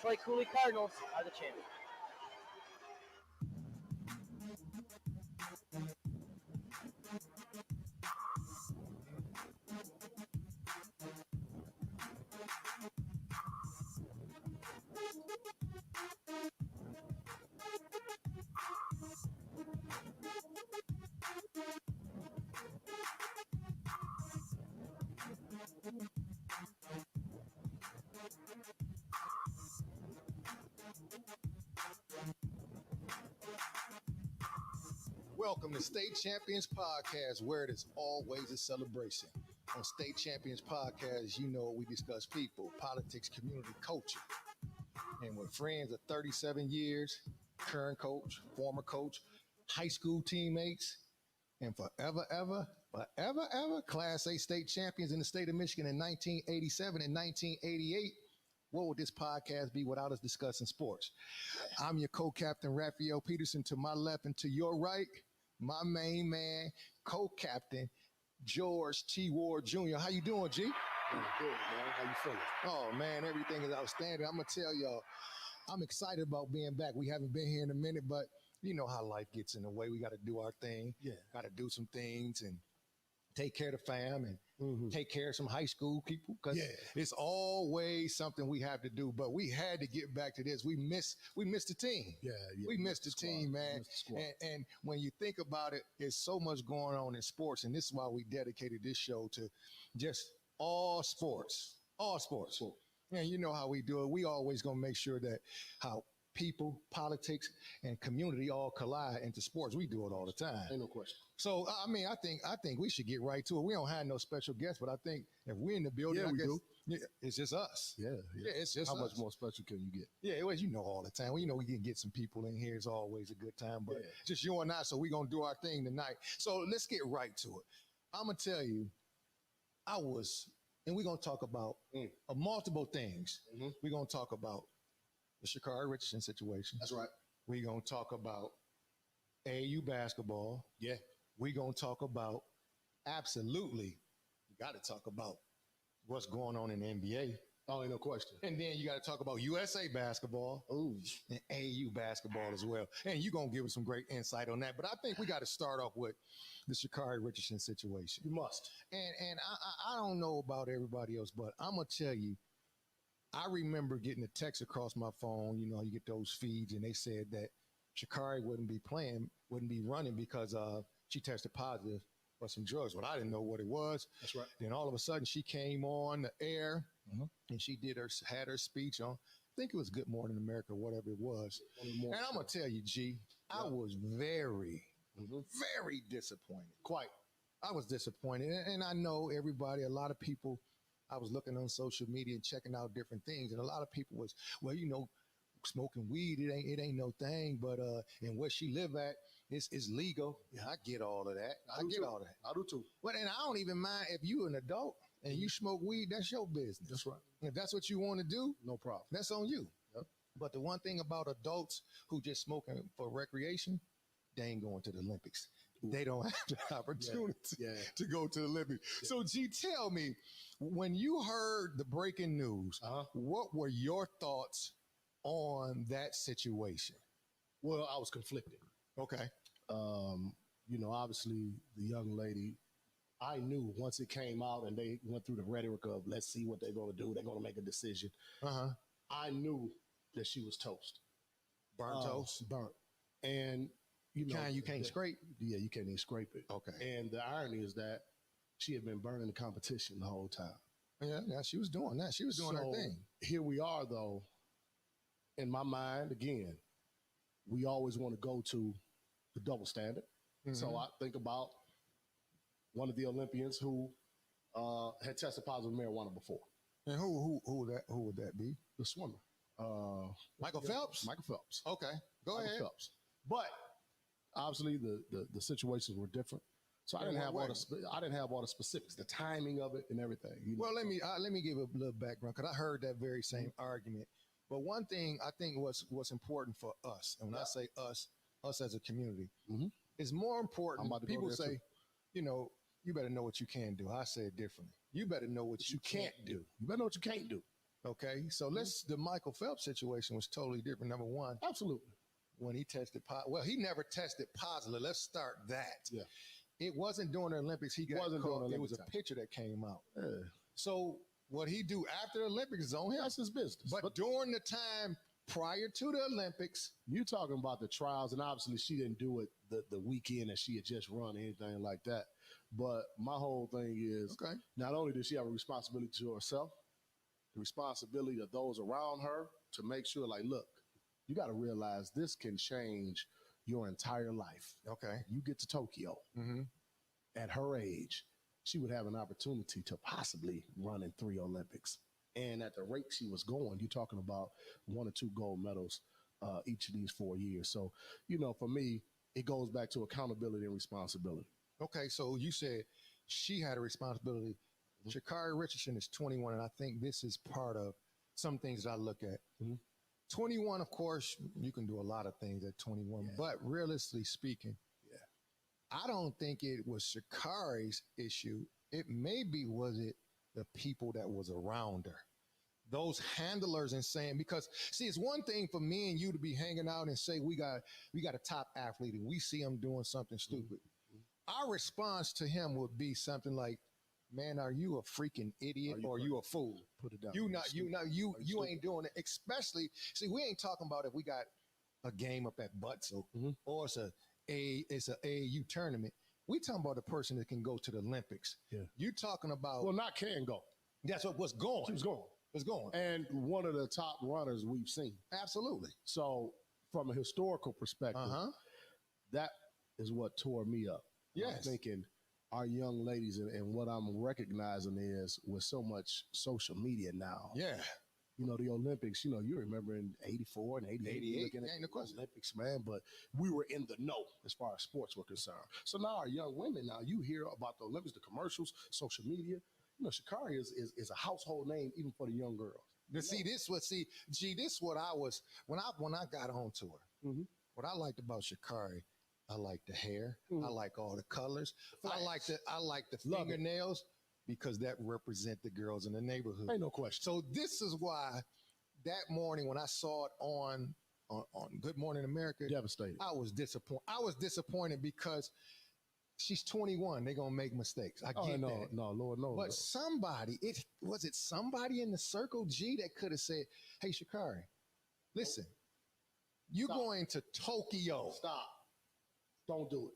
Clay Cooley Cardinals are the champions. Welcome to State Champions Podcast, where it is always a celebration. On State Champions Podcast, you know we discuss people, politics, community, culture. And we're friends of 37 years, current coach, former coach, high school teammates, and forever, Class A state champions in the state of Michigan in 1987 and 1988. What would this podcast be without us discussing sports? I'm your co-captain, Raphael Peterson. To my left and to your right, my main man, co-captain, George T. Ward Jr. How you doing, G? Good, man. How you feeling? Oh, man, everything is outstanding. I'm going to tell y'all, I'm excited about being back. We haven't been here in a minute, but you know how life gets in the way. We got to do our thing. Yeah. Got to do some things and take care of the fam and take care of some high school people, because it's always something we have to do. But we had to get back to this. We missed the team. We missed the team, man. And when you think about it, there's so much going on in sports, and this is why we dedicated this show to just all sports. And you know how we do it. We always gonna make sure that how people, politics, and community all collide into sports. We do it all the time. Ain't no question. So, I mean, I think we should get right to it. We don't have no special guests, but I think if we're in the building, we do. It's just us. Yeah, it's just how us. much more special can you get? Yeah, well, you know all the time. Well, you know we can get some people in here. It's always a good time, but just you and I, so we're going to do our thing tonight. So let's get right to it. I'm going to tell you, and we're going to talk about multiple things. We're going to talk about the Sha'Carri Richardson situation. That's right. We're going to talk about AAU basketball. Yeah. We're going to talk about, absolutely, you got to talk about what's going on in the NBA. Oh, ain't no question. And then you got to talk about USA basketball and AAU basketball as well. And you're going to give us some great insight on that. But I think we got to start off with the Sha'Carri Richardson situation. You must. And I don't know about everybody else, but I'm going to tell you, I remember getting a text across my phone. You know, you get those feeds, and they said that Sha'Carri wouldn't be running because she tested positive for some drugs. Well, I didn't know what it was. That's right. Then all of a sudden, she came on the air, and she had her speech on, I think it was Good Morning America, whatever it was. And I'm going to tell you, G, I was very, very disappointed. I was disappointed. And I know everybody, a lot of people, I was looking on social media and checking out different things, and a lot of people was, well, you know, smoking weed, it ain't no thing, but and where she live at, it's legal. Yeah, I get all of that. I get all that. I do too. But and I don't even mind if you an adult and you smoke weed, that's your business. That's right. If that's what you want to do, no problem. That's on you. Yep. But the one thing about adults who just smoking for recreation, they ain't going to the Olympics. They don't have the opportunity to go to the Olympics. Yeah. So, G, tell me, when you heard the breaking news, what were your thoughts on that situation? Well, I was conflicted. Okay. You know, obviously, the young lady, I knew once it came out and they went through the rhetoric of, let's see what they're going to do. They're going to make a decision. I knew that she was toast. Burnt toast? Burnt. And you know, you can't scrape? Yeah, you can't even scrape it. Okay. And the irony is that she had been burning the competition the whole time. Yeah, she was doing that. She was doing her thing. Here we are, though. In my mind, again, we always want to go to the double standard. So I think about one of the Olympians who had tested positive for marijuana before. And who would that be? The swimmer. Michael Phelps? Michael Phelps. Okay. Go ahead. Phelps. But obviously the situations were different. So I didn't have all the specifics, the timing of it and everything. You know? Well, let me give a little background, because I heard that very same argument. But one thing I think what's important for us, and when I say us as a community, is more important. People say, you know, you better know what you can do. I say it differently. You better know what you can't do. You better know what you can't do. Okay, so the Michael Phelps situation was totally different. Number one, Absolutely. when he tested well, he never tested positive. Let's start that. Yeah. It wasn't during the Olympics. He got Wasn't caught. during the It was a Olympic picture that came out. Yeah. So what he do after the Olympics is on him. That's his business. But during the time prior to the Olympics, you talking about the trials, and obviously she didn't do it the weekend that she had just run, anything like that. But my whole thing is, okay, not only does she have a responsibility to herself, the responsibility of those around her to make sure, like, look, you got to realize this can change your entire life. okay, You get to Tokyo. mm-hmm. At her age, she would have an opportunity to possibly run in 3 Olympics. And at the rate she was going, you're talking about 1 or 2 gold medals each of these 4 years. So, for me, it goes back to accountability and responsibility. Okay, so you said she had a responsibility. Mm-hmm. Sha'Carri Richardson is 21, and I think this is part of some things that I look at. Mm-hmm. 21, of course, you can do a lot of things at 21, but realistically speaking, I don't think it was Sha'Carri's issue. It maybe was it the people that was around her. Those handlers and saying, because see, it's one thing for me and you to be hanging out and say we got a top athlete and we see him doing something stupid. Our response to him would be something like, man, are you a freaking idiot or you a fool? Put it down. You ain't doing it. Especially, see, we ain't talking about if we got a game up at Butzel or it's a AAU tournament. We talking about a person that can go to the Olympics. Yeah. You talking about not can go. That's what's going. She was going. Was going. And one of the top runners we've seen. Absolutely. So from a historical perspective, that is what tore me up. Yes. I'm thinking our young ladies, and what I'm recognizing is with so much social media now. Yeah. The Olympics, you remember in 84 and 88, looking at the Olympics, man, but we were in the know as far as sports were concerned. So now our young women, now you hear about the Olympics, the commercials, social media. Sha'Carri is a household name even for the young girls. This what I was, when I got onto her, what I liked about Sha'Carri, I like the hair. I like all the colors. I like the fingernails. Because that represent the girls in the neighborhood. Ain't no question. So this is why that morning when I saw it on Good Morning America, devastated. I was disappointed. I was disappointed because she's 21. They're gonna make mistakes. I get that. No, Lord, no. But somebody in the Circle G that could have said, "Hey, Sha'Carri, listen, you're going to Tokyo. Stop. Don't do it."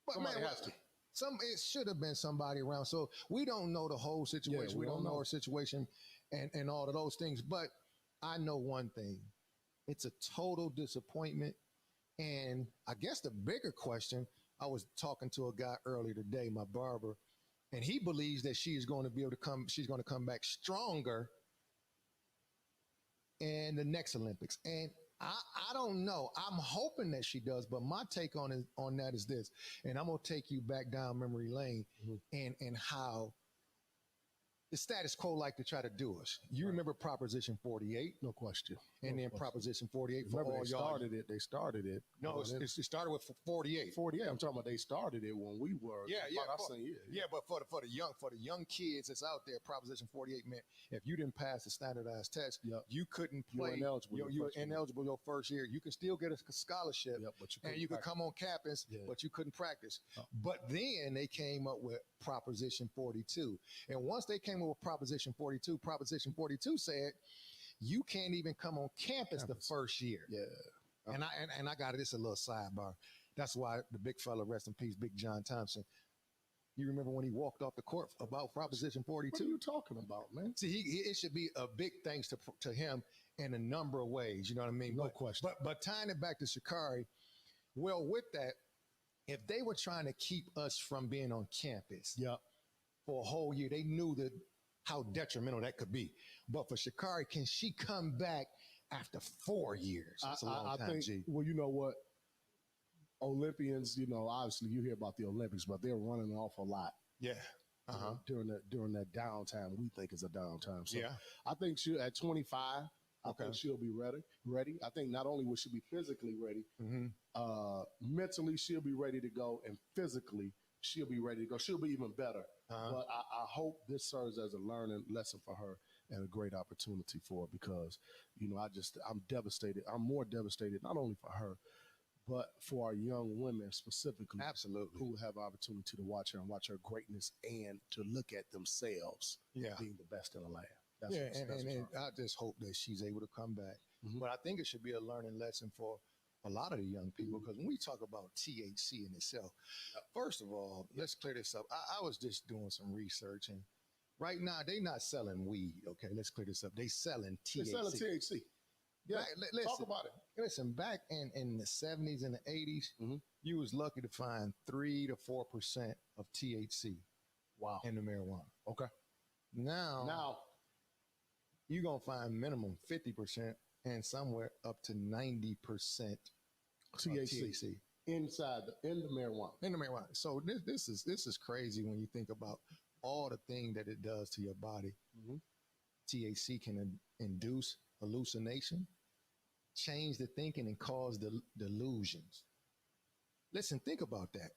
But somebody man, has to. It should have been somebody around. So we don't know the whole situation. Yeah, we don't know her situation and all of those things. But I know one thing. It's a total disappointment. And I guess the bigger question, I was talking to a guy earlier today, my barber, and he believes that she's going to come back stronger in the next Olympics. And I don't know. I'm hoping that she does, but my take on that is this, and I'm gonna take you back down memory lane and how the status quo like to try to do us. You remember Proposition 48? No question. And then Proposition 48 for remember all they y'all. started it. No, it started with 48. 48. I'm talking about they started it when we were. But for the young kids that's out there, Proposition 48 meant if you didn't pass the standardized test, you couldn't play. You were ineligible your first year. You could still get a scholarship, and you could come on campus, but you couldn't practice. But then they came up with Proposition 42, and once they came up with Proposition 42 said you can't even come on campus the first year. Yeah. And I got this a little sidebar. That's why the big fella, rest in peace, Big John Thompson. You remember when he walked off the court about Proposition 42? What are you talking about, man? See, it should be a big thanks to him in a number of ways. You know what I mean? No question. But tying it back to Sha'Carri, well, with that, if they were trying to keep us from being on campus for a whole year, they knew how detrimental that could be. But for Sha'Carri, can she come back after 4 years? That's a long time, think, G. Well, you know what? Olympians, obviously you hear about the Olympics, but they're running an awful lot. Yeah. During that downtime, we think is a downtime. So yeah. I think she at 25, I think she'll be ready. I think not only will she be physically ready, mentally she'll be ready to go, and physically she'll be ready to go. She'll be even better. But I hope this serves as a learning lesson for her and a great opportunity for her because, I'm devastated. I'm more devastated not only for her, but for our young women specifically. Absolutely. Who have opportunity to watch her and watch her greatness and to look at themselves being the best in the land. And I just hope that she's able to come back. Mm-hmm. But I think it should be a learning lesson for a lot of the young people because when we talk about THC in itself, first of all, let's clear this up. I was just doing some research and right now they're not selling weed. Okay, let's clear this up. They selling THC. They're selling THC. Yeah, listen, talk about it. Listen, back in the 70s and the 80s, you was lucky to find 3 to 4% of THC. Wow. In the marijuana. Okay. Now you're going to find minimum 50% and somewhere up to 90% THC in the marijuana. In the marijuana. So this is crazy when you think about all the thing that it does to your body. THC can induce hallucination, change the thinking, and cause delusions. Listen, think about that.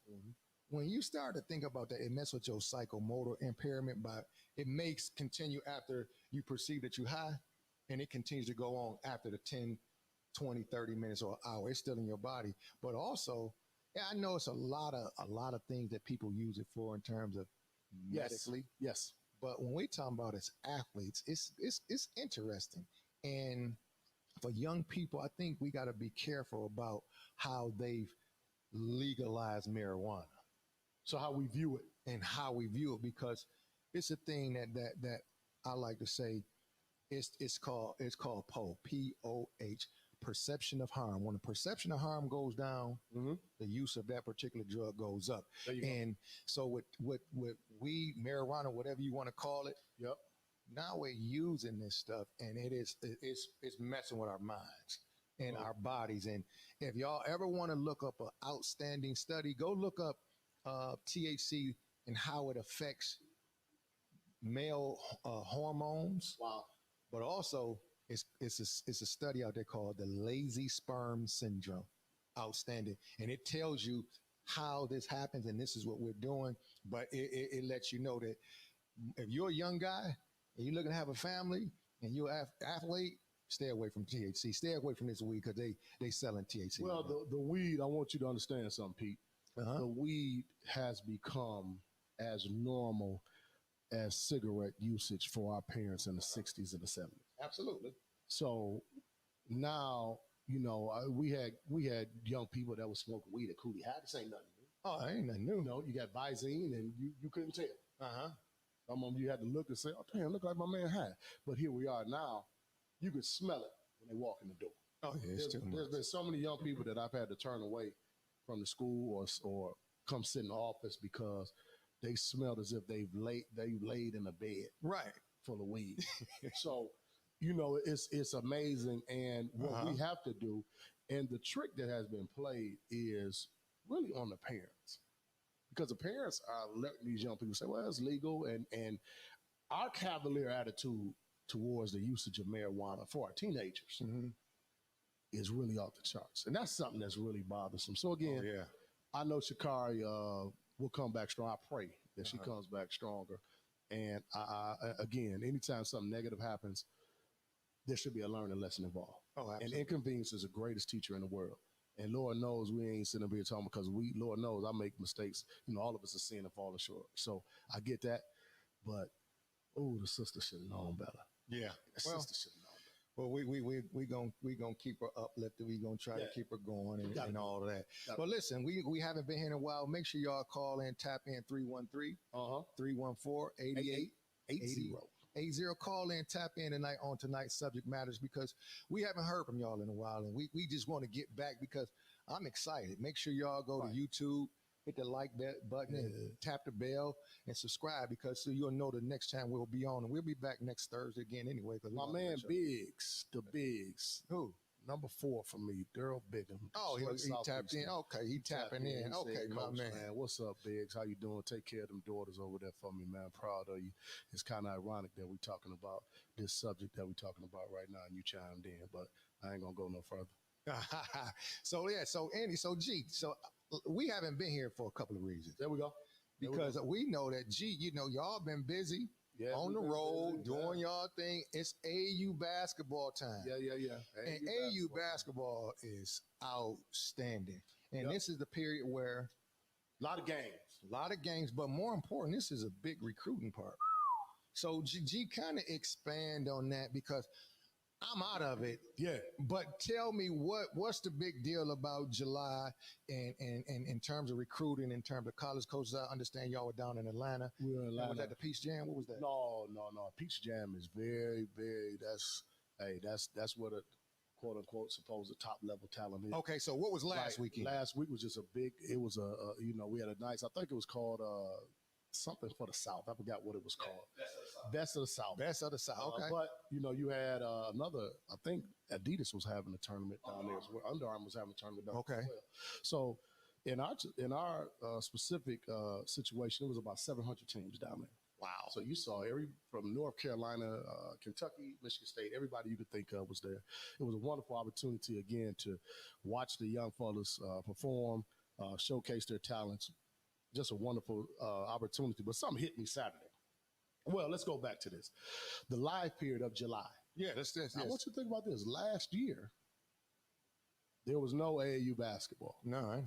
When you start to think about that, it messes with your psychomotor impairment. It makes continue after you perceive that you're high, and it continues to go on after the 10, 20, 30 minutes or an hour. It's still in your body. But also, I know it's a lot of things that people use it for in terms of medically. Yes. But when we talk about as athletes, it's interesting. And for young people, I think we got to be careful about how they've legalized marijuana. So how we view it. And how we view it, because it's a thing that I like to say it's called POH, P-O-H, perception of harm. When the perception of harm goes down, the use of that particular drug goes up. And so with weed, marijuana, whatever you want to call it, now we're using this stuff, and it's messing with our minds and our bodies. And if y'all ever want to look up an outstanding study, go look up THC and how it affects male hormones. Wow. But also, it's a study out there called the lazy sperm syndrome. Outstanding. And it tells you how this happens, and this is what we're doing. But it lets you know that if you're a young guy and you're looking to have a family and you're an athlete, stay away from THC. Stay away from this weed because they selling THC. Well, the weed, I want you to understand something, Pete. The weed has become as normal as cigarette usage for our parents in the 60s and the 70s. Absolutely. So now, we had young people that was smoking weed at Cooley High. This ain't nothing new. Oh, ain't nothing new. You got Visine and you couldn't tell. Some of them you had to look and say, oh, damn, look like my man high. But here we are now. You could smell it when they walk in the door. Oh, yeah, there's been so many young people that I've had to turn away from the school or come sit in the office because they smelled as if they laid in a bed full of weed. So, it's amazing. And what we have to do, and the trick that has been played is really on the parents. Because the parents are letting these young people say, well, it's legal. And our cavalier attitude towards the usage of marijuana for our teenagers is really off the charts. And that's something that's really bothersome. So again, I know Sha'Carri will come back strong. I pray that she comes back stronger. And again, anytime something negative happens, there should be a learning lesson involved. Oh, absolutely. And inconvenience is the greatest teacher in the world. And Lord knows we ain't sitting up here talking because Lord knows I make mistakes. All of us are sin and falling short. So I get that. But, the sister should have known better. Yeah. The sister should have known better. Well, we gonna keep her uplifted. We gonna try to keep her going and all of that. But listen, we haven't been here in a while. Make sure y'all call in, tap in 313-314-8880. Call in, tap in tonight on tonight's subject matters because we haven't heard from y'all in a while, and we just want to get back because I'm excited. Make sure y'all go to YouTube, hit the like button, and tap the bell and subscribe because so you'll know the next time we'll be on, and we'll be back next Thursday again anyway. Cause my man Biggs, the Biggs, who number 4 for me, Daryl Bigham. Oh, he tapped in. Okay, he tapping in. Okay, my man. What's up, Biggs? How you doing? Take care of them daughters over there for me, man. Proud of you. It's kind of ironic that we're talking about this subject that we're talking about right now, and you chimed in, but I ain't gonna go no further. So Andy, G, we haven't been here for a couple of reasons. There we go. Because we know that G, y'all been busy. Yeah, on the we've been road, busy, doing y'all thing. It's AU basketball time. Yeah. And AU basketball is outstanding. And Yep. this is the period where A lot of games. a lot of games, but more important, this is a big recruiting part. So G kind of expand on that because I'm out of it. Yeah. But tell me what's the big deal about July and in terms of recruiting, in terms of college coaches? I understand y'all were down in Atlanta. We were in Atlanta. Was that the Peach Jam? What was that? No. Peach Jam is very, very. That's what a quote unquote supposed top level talent is. Okay, so what was last weekend? Last week was just a big. It was we had a nice. I think it was called something for the South. I forgot what it was called. Best of the South. Best of the South. Okay. But you had another. I think Adidas was having a tournament down there as well. Under Armour was having a tournament down there as well. So in our specific situation, it was about 700 teams down there. Wow. So you saw from North Carolina, Kentucky, Michigan State, everybody you could think of was there. It was a wonderful opportunity again to watch the young fellas perform, showcase their talents. Just a wonderful opportunity. But something hit me Saturday. Well, let's go back to this. The live period of July. Yeah, that's this. I want you to think about this. Last year, there was no AAU basketball. No.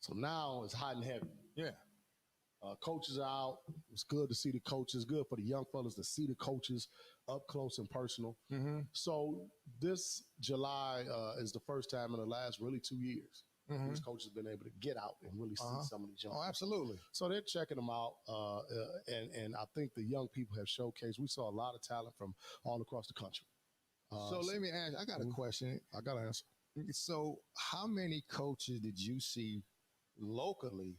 So now it's hot and heavy. Yeah. Coaches are out. It's good to see the coaches. Good for the young fellas to see the coaches up close and personal. Mm-hmm. So this July is the first time in the last really 2 years these coaches have been able to get out and really see some of these young. Oh, absolutely. So they're checking them out, and I think the young people have showcased. We saw a lot of talent from all across the country. So let me ask. I got a question. I got to answer. So how many coaches did you see locally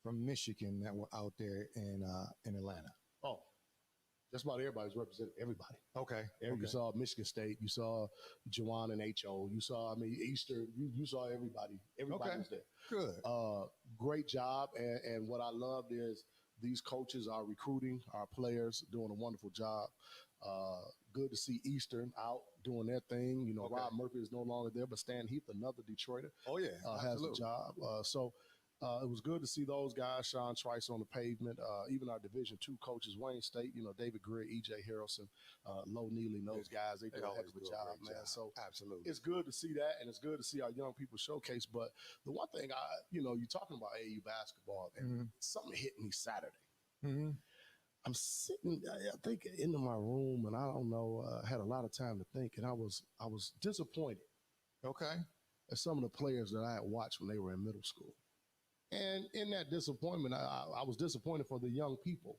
from Michigan that were out there in Atlanta? Oh, just about everybody's represented. Everybody. Okay. You saw Michigan State. You saw Juwan and H.O. You saw, Eastern. You saw everybody. Everybody was there. Good. Great job. And what I loved is these coaches are recruiting our players, doing a wonderful job. Good to see Eastern out doing their thing. Rob Murphy is no longer there, but Stan Heath, another Detroiter, has a job. So it was good to see those guys, Sean Trice on the pavement, even our Division II coaches, Wayne State, David Greer, E.J. Harrelson, Lo Neely, and those guys, they do a heck of a job, man. So absolutely, it's good to see that, and it's good to see our young people showcase. But the one thing, you're talking about AAU basketball, and something hit me Saturday. Mm-hmm. I'm sitting, I think, into my room, and I don't know, had a lot of time to think, and I was disappointed. Okay. At some of the players that I had watched when they were in middle school. And in that disappointment, I was disappointed for the young people,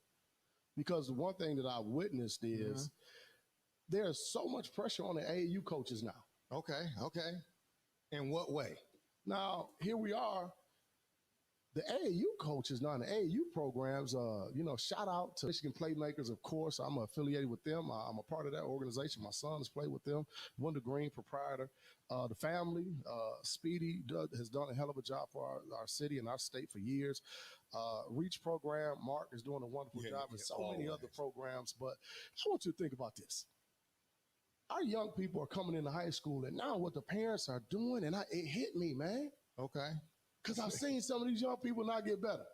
because the one thing that I witnessed is there's so much pressure on the AAU coaches now. Okay. In what way? Now, here we are. The AAU coaches now in the AAU programs, shout out to Michigan Playmakers, of course. I'm affiliated with them. I'm a part of that organization. My son has played with them. Wendell Green, proprietor. The family, Speedy, has done a hell of a job for our city and our state for years. Reach program, Mark is doing a wonderful job, and so many other programs. But I want you to think about this. Our young people are coming into high school, and now what the parents are doing, and it hit me, man. Okay. Because I've seen some of these young people not get better.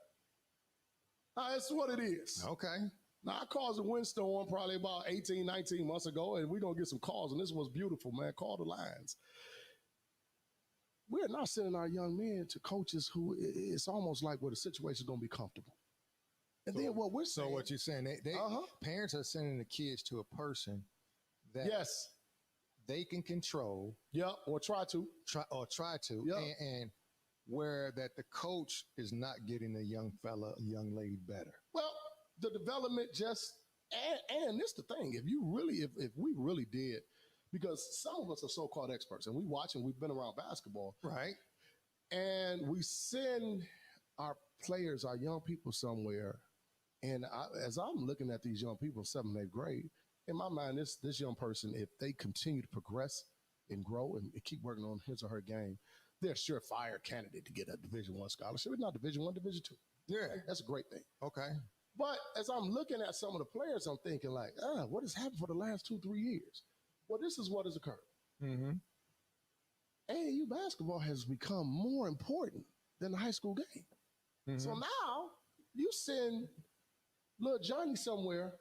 That's what it is. Okay. Now, I caused a windstorm probably about 18, 19 months ago, and we're going to get some calls, and this was beautiful, man. Call the lines. We're not sending our young men to coaches who it's almost like where the situation is going to be comfortable. And then what we're saying. So what you're saying, they parents are sending the kids to a person that they can control. Yep, or try to. Try to. Yep. And where that the coach is not getting a young young lady better. Well, the development and this the thing, if we really did, because some of us are so-called experts and we watch and we've been around basketball. Right. And we send our players, our young people somewhere. And as I'm looking at these young people in 7th and 8th grade, in my mind, this young person, if they continue to progress and grow and keep working on his or her game, they're a surefire candidate to get a Division I scholarship. It's not Division I, Division II. Yeah. That's a great thing. Okay. But as I'm looking at some of the players, I'm thinking like, what has happened for the last 2-3 years? Well, this is what has occurred. Mm-hmm. AAU basketball has become more important than the high school game. Mm-hmm. So now you send little Johnny somewhere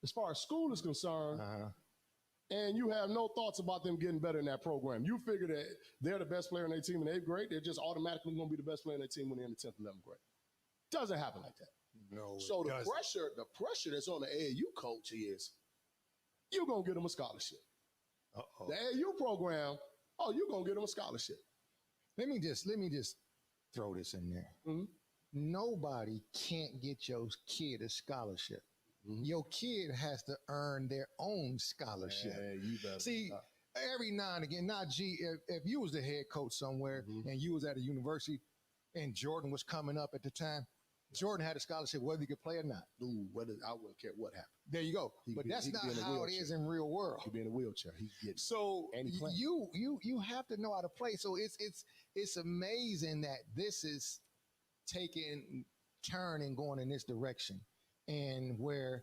as far as school is concerned, Uh-huh. and you have no thoughts about them getting better in that program. You figure that they're the best player in their team in 8th grade, they're just automatically going to be the best player in their team when they're in the 10th and 11th grade. Doesn't happen like that. No. So it the doesn't. pressure that's on the AAU coach is you're going to get them a scholarship. Uh-oh. The AAU program, oh, you're going to get them a scholarship. Let me just throw this in there. Mm-hmm. Nobody can't get your kid a scholarship. Mm-hmm. Your kid has to earn their own scholarship. Yeah, you better See, not. every now and again, now, G, if you was the head coach somewhere Mm-hmm. and you was at a university and Jordan was coming up at the time, Jordan had a scholarship whether he could play or not. Ooh, I wouldn't care what happened. There you go. He But could be- that's he could not be in a how it wheelchair. is in real world. He'd be in a wheelchair. He's getting So And he playing. you have to know how to play. So it's amazing that this is turn and going in this direction, and where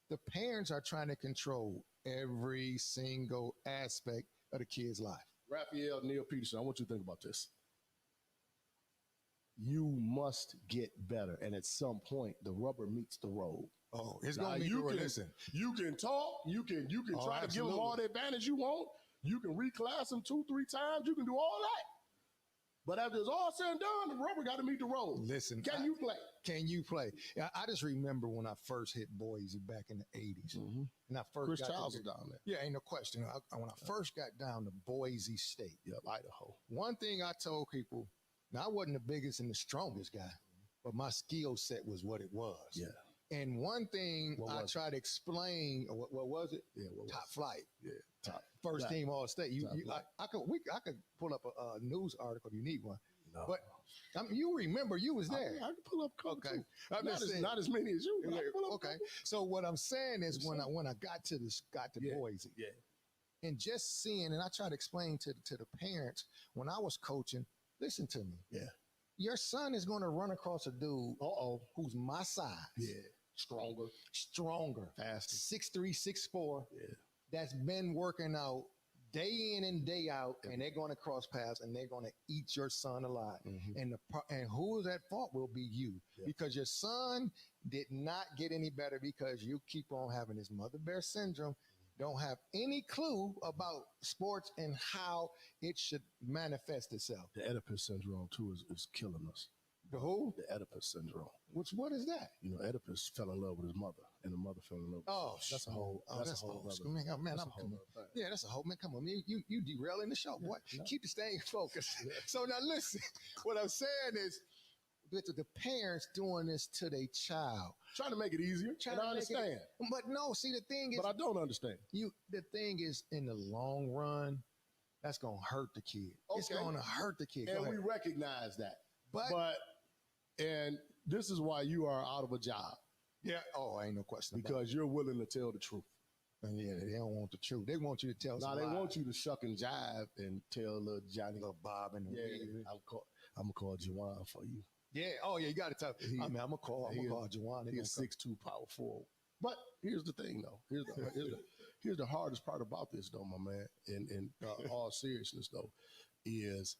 the parents are trying to control every single aspect of the kid's life. Raphael Neil Peterson, I want you to think about this. You must get better, and at some point, the rubber meets the road. Oh, it's Now, going to be you good. can Listen, you can talk, you can Oh, try to give them absolutely. all the advantage you want. You can reclass them 2-3 times. You can do all that. But after it's all said and done, the rubber got to meet the road. listen. Can you play? Can you play? I just remember when I first hit Boise back in the 80s. Mm-hmm. And I first Chris got to Childs get- is down there. Yeah, ain't no question. When I first got down to Boise State, Yep, Idaho. one thing I told people, now I wasn't the biggest and the strongest guy, but my skill set was what it was. Yeah. And one thing What I was tried to explain, what was it? Yeah. What Top was flight, it? Yeah. Top. first Black. team All State. Top black. I could pull up a news article if you need one. No. But you remember you was there. I can pull up a couple Okay. too. I'm Not just as, saying. not as many as you. But I can pull up a Okay. couple. So what I'm saying is Yes, when sir. I got to Yeah. Boise, Yeah. and just seeing, and I try to explain to the parents when I was coaching, listen to me. Yeah. Your son is going to run across a dude who's my size, Yeah. Stronger. faster, Faster. 6'3", 6'4", Yeah. that's been working out day in and day out, and they're going to cross paths and they're going to eat your son alive. Mhm. And who is at fault will be you, Yeah. because your son did not get any better because you keep on having this mother bear syndrome, don't have any clue about sports and how it should manifest itself. The Oedipus syndrome too is killing us. The who? The Oedipus syndrome. What is that? You know, Oedipus fell in love with his mother, and the mother fell in love. Oh, with that's a whole. oh, that's a that's whole. old Other, school. Man, that's I'm a whole other thing. Yeah, that's a whole man. Come on, man. You derailing the show, boy. No. Keep the staying focused. So now listen, what I'm saying is with the parents doing this to their child. Trying to make it easier. Trying And I to make it- understand, But no, see the thing is but I don't understand. the thing is in the long run, that's gonna hurt the kid. It's Okay. gonna hurt the kid. Go And we ahead. recognize that. But And this is why you are out of a job, yeah, ain't no question about because you're willing to tell the truth. it. And yeah, they don't want the truth. They want you to tell. Now some they lies. want you to shuck and jive and tell little Johnny, little Bob and yeah, I'm gonna call Juwan for you. yeah. Oh yeah, you got to tell. He- I'm gonna call he- Juwan. He's 6'2", power forward. But here's the thing, though. Here's the hardest part about this, though, my man. In all seriousness, though, is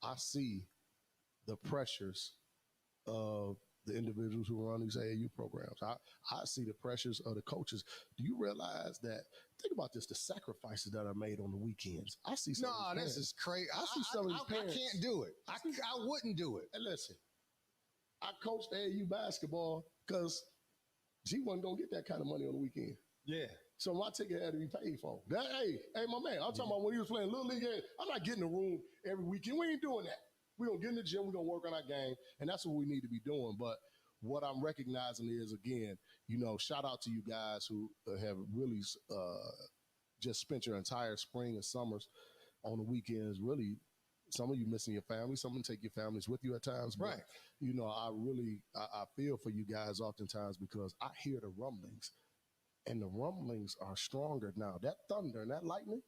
I see the pressures of the individuals who run these AAU programs. I see the pressures of the coaches. Do you realize that? Think about this: the sacrifices that are made on the weekends. I see. Some of No, these this parents- is crazy. I see some of these I parents. can't do it. I wouldn't do it. And listen, I coached AAU basketball because G wasn't gonna get that kind of money on the weekend. Yeah. So my ticket had to be paid for. Hey, my man, I'm talking about when he was playing Little League. I'm not getting in the room every weekend. We ain't doing that. We're going to get in the gym. We're going to work on our game. And that's what we need to be doing. But what I'm recognizing is, again, shout out to you guys who have really just spent your entire spring and summers on the weekends. Really, some of you missing your family. Some of them take your families with you at times. But, Right. I feel for you guys oftentimes because I hear the rumblings. And the rumblings are stronger now. That thunder and that lightning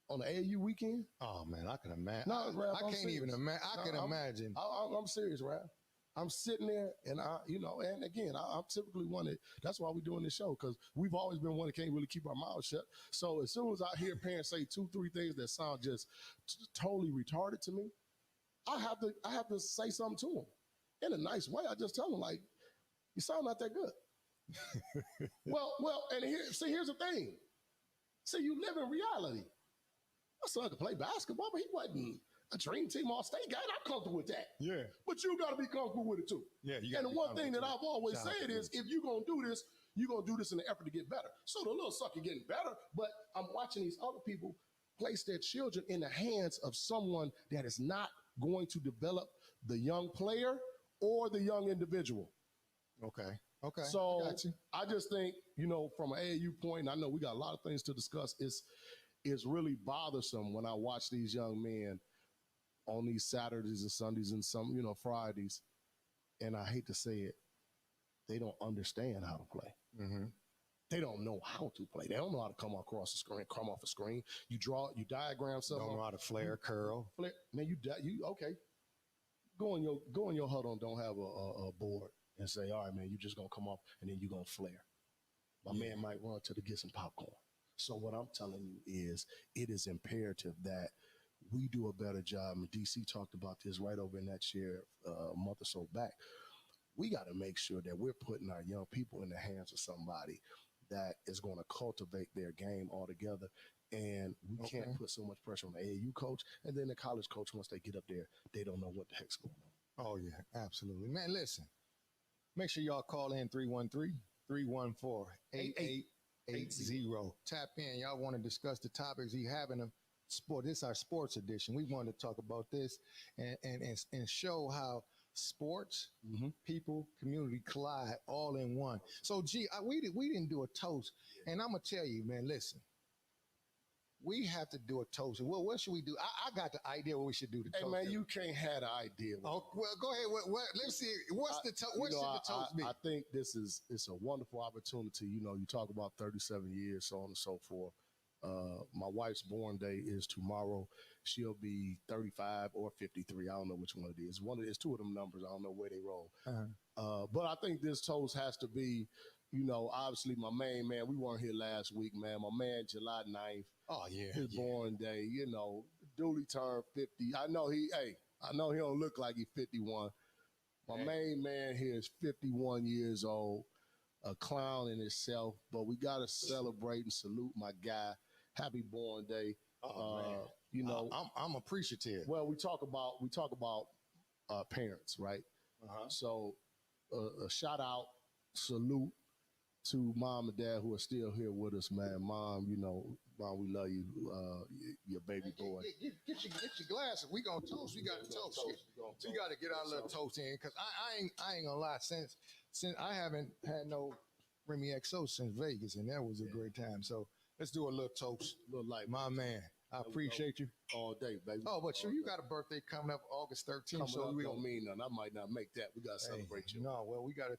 on the AAU weekend. Oh man, I can imagine. No, Ralph, I I'm can't even serious. imagine. I No, can I'm- imagine. I'm serious, Ralph. I'm sitting there and and again, I'm typically one that's why we're doing this show, because we've always been one that can't really keep our mouths shut. So as soon as I hear parents say 2-3 things that sound just totally retarded to me, I have to say something to them in a nice way. I just tell them, like, you sound not that good. Well, and here's the thing. See, you live in reality. My son could play basketball, but he wasn't a dream team all-state guy. And I'm comfortable with that. Yeah. But you got to be comfortable with it too. Yeah. And the one thing that I've always said is, if you're going to do this, you're going to do this in an effort to get better. So the little sucker getting better, but I'm watching these other people place their children in the hands of someone that is not going to develop the young player or the young individual. Okay. So I just think, from an AAU point, and I know we got a lot of things to discuss, it's really bothersome when I watch these young men on these Saturdays and Sundays and some, Fridays, and I hate to say it, they don't understand how to play. Mm-hmm. They don't know how to play. They don't know how to come across the screen, come off a screen. You draw, you diagram something. Don't know how to flare, curl. Man, you okay. Go in your huddle and don't have a board and say, all right, man, you're just going to come off and then you're going to flare. My man might run to get some popcorn. So what I'm telling you is it is imperative that we do a better job. And DC talked about this right over in that chair a month or so back. We got to make sure that we're putting our young people in the hands of somebody that is going to cultivate their game altogether. And we can't put so much pressure on the AAU coach. And then the college coach, once they get up there, they don't know what the heck's going on. Oh, yeah, absolutely. Man, listen, make sure y'all call in 313-314-8880. Tap in. Y'all want to discuss the topics you have in a sport. This is our sports edition. We want to talk about this and show how sports, people, community collide all in one. So, we didn't do a toast. And I'm going to tell you, man, listen. We have to do a toast. Well, what should we do? I got the idea what we should do to toast. Hey, man, you can't have the idea. Oh, well, go ahead. Let's see. What should the toast be? I think it's a wonderful opportunity. You talk about 37 years, so on and so forth. My wife's born day is tomorrow. She'll be 35 or 53. I don't know which one it is. It's two of them numbers. I don't know where they roll. But I think this toast has to be, obviously my main man. We weren't here last week, man. My man, July 9th. Oh, yeah. His born day, duly turned 50. I know he don't look like he's 51. My main man here is 51 years old, a clown in himself, but we got to celebrate and salute my guy. Happy born day. Oh, man. I'm appreciative. Well, we talk about parents, right? So a shout out, salute to mom and dad who are still here with us, man. Mom, Mom, we love you, your baby boy. Get your glasses. We gonna toast. We got to toast. So you got to get our little toast in, because I ain't gonna lie. Since I haven't had no Remy XO since Vegas, and that was a great time. So let's do a little toast. Little light, my man. I appreciate you all day, baby. Oh, but you got a birthday coming up August 13th. So we don't mean nothing. I might not make that. We gotta celebrate you. No, well, we gotta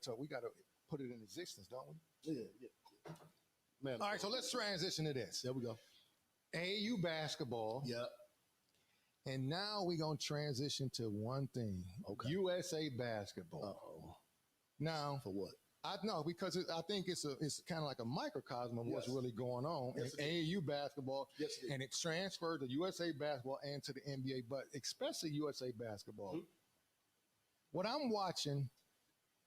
put it in existence, don't we? Yeah. Man, all right, so let's transition to this. There we go. AAU basketball. Yep. And now we're going to transition to one thing. Okay. USA basketball. Uh-oh. Now. For what? Because I think it's kind of like a microcosm of what's really going on in AAU basketball. Yes, and it transferred to USA basketball and to the NBA, but especially USA basketball. Mm-hmm. What I'm watching,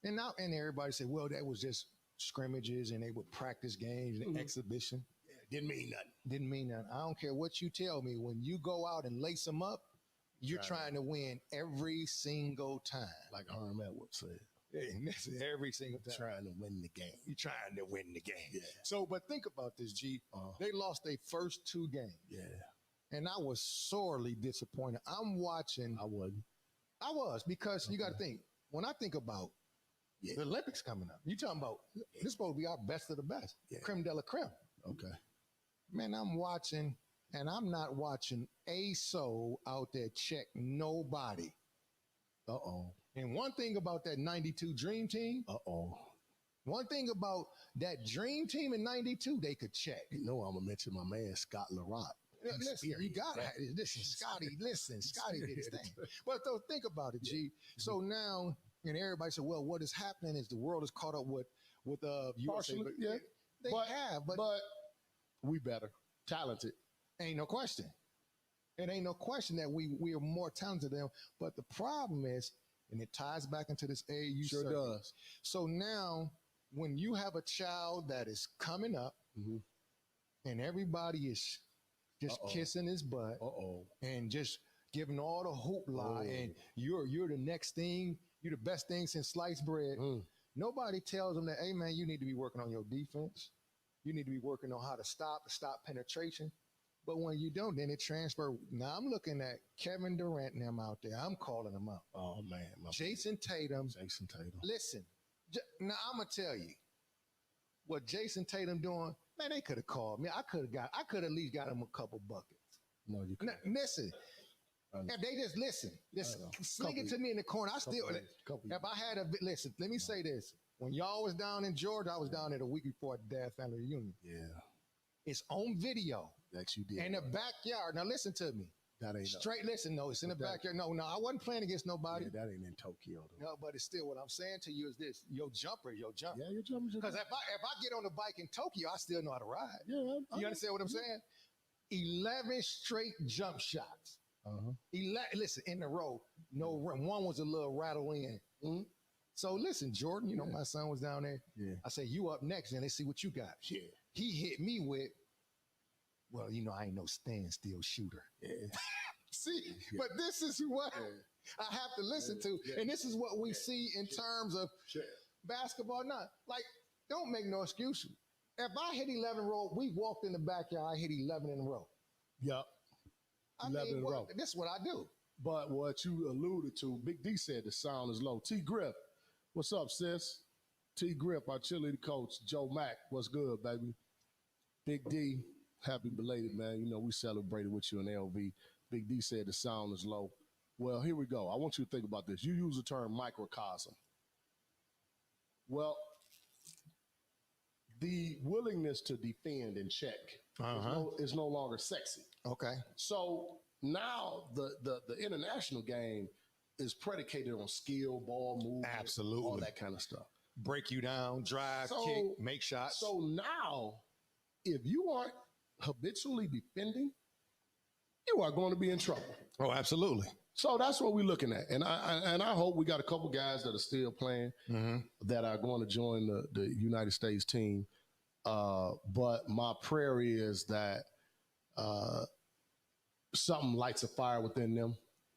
and everybody say, well, that was just scrimmages and they would practice games and exhibition. Didn't mean nothing. I don't care what you tell me. When you go out and lace them up, you're trying to win every single time. Like Herm Edwards said. Yeah, every single time. Trying to win the game. You're trying to win the game. Yeah. So, but think about this, G. They lost their first two games. Yeah. And I was sorely disappointed. I'm watching. I was, because you got to think, when I think about the Olympics coming up, you talking about this is supposed to be our best of the best. Yeah. Creme de la creme. Okay. Man, I'm watching, and I'm not watching a soul out there check nobody. Uh-oh. And one thing about that 92 Dream Team. Uh-oh. One thing about that Dream Team in 92, they could check. I'm going to mention my man, Scott LaRock. Listen, you got it. Listen, Scotty did his thing. But though, think about it, G. So now, and everybody said, well, what is happening is the world is caught up with USA. Yeah. But we better. Talented. Ain't no question. It ain't no question that we are more talented than them. But the problem is, and it ties back into this AAU Sure circuit. Does. So now when you have a child that is coming up and everybody is just kissing his butt and just giving all the hoopla and you're the next thing, you're the best thing since sliced bread. Nobody tells them that, hey man, you need to be working on your defense. You need to be working on how to stop penetration. But when you don't, then it transfer. Now I'm looking at Kevin Durant and them out there. I'm calling them out. Oh man, Jason Tatum. Listen, now I'm gonna tell you what Jason Tatum doing. Man, they could have called me. I could at least got him a couple buckets. No, you couldn't. Listen. If they just listen, sling it to me in the corner. If I had listen, let me say this. When y'all was down in Georgia, I was down there the week before the Dad Family Reunion. Yeah. It's on video. That you did. In the backyard. Now listen to me. That ain't straight. Listen, no, it's in the backyard. No, I wasn't playing against nobody. Yeah, that ain't in Tokyo though. No, but it's still what I'm saying to you is this: your jumper. Yeah, your jumper. Because if I get on the bike in Tokyo, I still know how to ride. Yeah, you understand what I'm saying? 11 straight jump shots. 11, listen, in a row. No, one was a little rattle in. So listen, Jordan, you know my son was down there. Yeah. I said, you up next, and let's see what you got. Yeah. He hit me with, well, you know, I ain't no standstill shooter. Yeah. See, but this is what I have to listen to. And this is what we see in terms of basketball. Not like, don't make no excuse. If I hit 11 in a row, we walked in the backyard, I hit 11 in a row. Yep. 11 in a row. This is what I do. But what you alluded to, Big D said the sound is low. T Griff, what's up, sis? T Griff, our cheerleader coach. Joe Mack, what's good, baby? Big D, happy belated, man. You know, we celebrated with you in LV. Big D said the sound is low. Well, here we go. I want you to think about this. You use the term microcosm. Well, the willingness to defend and check is no longer sexy. Okay. So now the international game is predicated on skill, ball movement, absolutely, all that kind of stuff. Break you down, drive, kick, make shots. So now, if you aren't habitually defending, you are going to be in trouble. Oh, absolutely. So that's what we're looking at, and I hope we got a couple guys that are still playing that are going to join the United States team. But my prayer is that something lights a fire within them,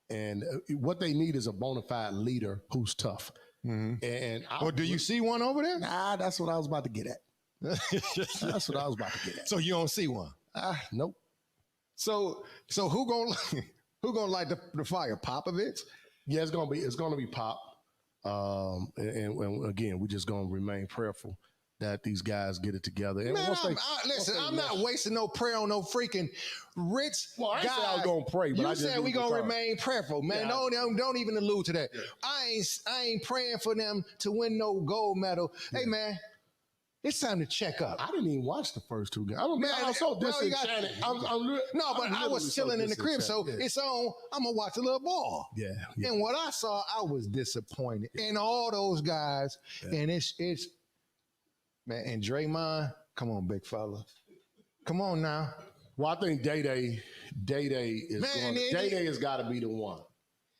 and what they need is a bona fide leader who's tough. And do you see one over there? Nah, that's what I was about to get at. That's what I was about to get at. So you don't see one? Nope. So who gonna light the fire? Popovich? Yeah, it's gonna be Pop. And again, we're just gonna remain prayerful that these guys get it together. And man, I'm not wasting no prayer on no freaking rich guys. I was gonna pray, but you said we gonna remain prayerful, man. Yeah. Don't even allude to that. Yeah. I ain't praying for them to win no gold medal. Yeah. Hey man, it's time to check up. I didn't even watch the first two games. I'm so disenchanted. I was chilling in the crib, so it's on. I'm gonna watch a little ball. Yeah. And what I saw, I was disappointed in all those guys, and it's. Man, and Draymond, come on, big fella. Come on now. Well, I think Day has got to be the one.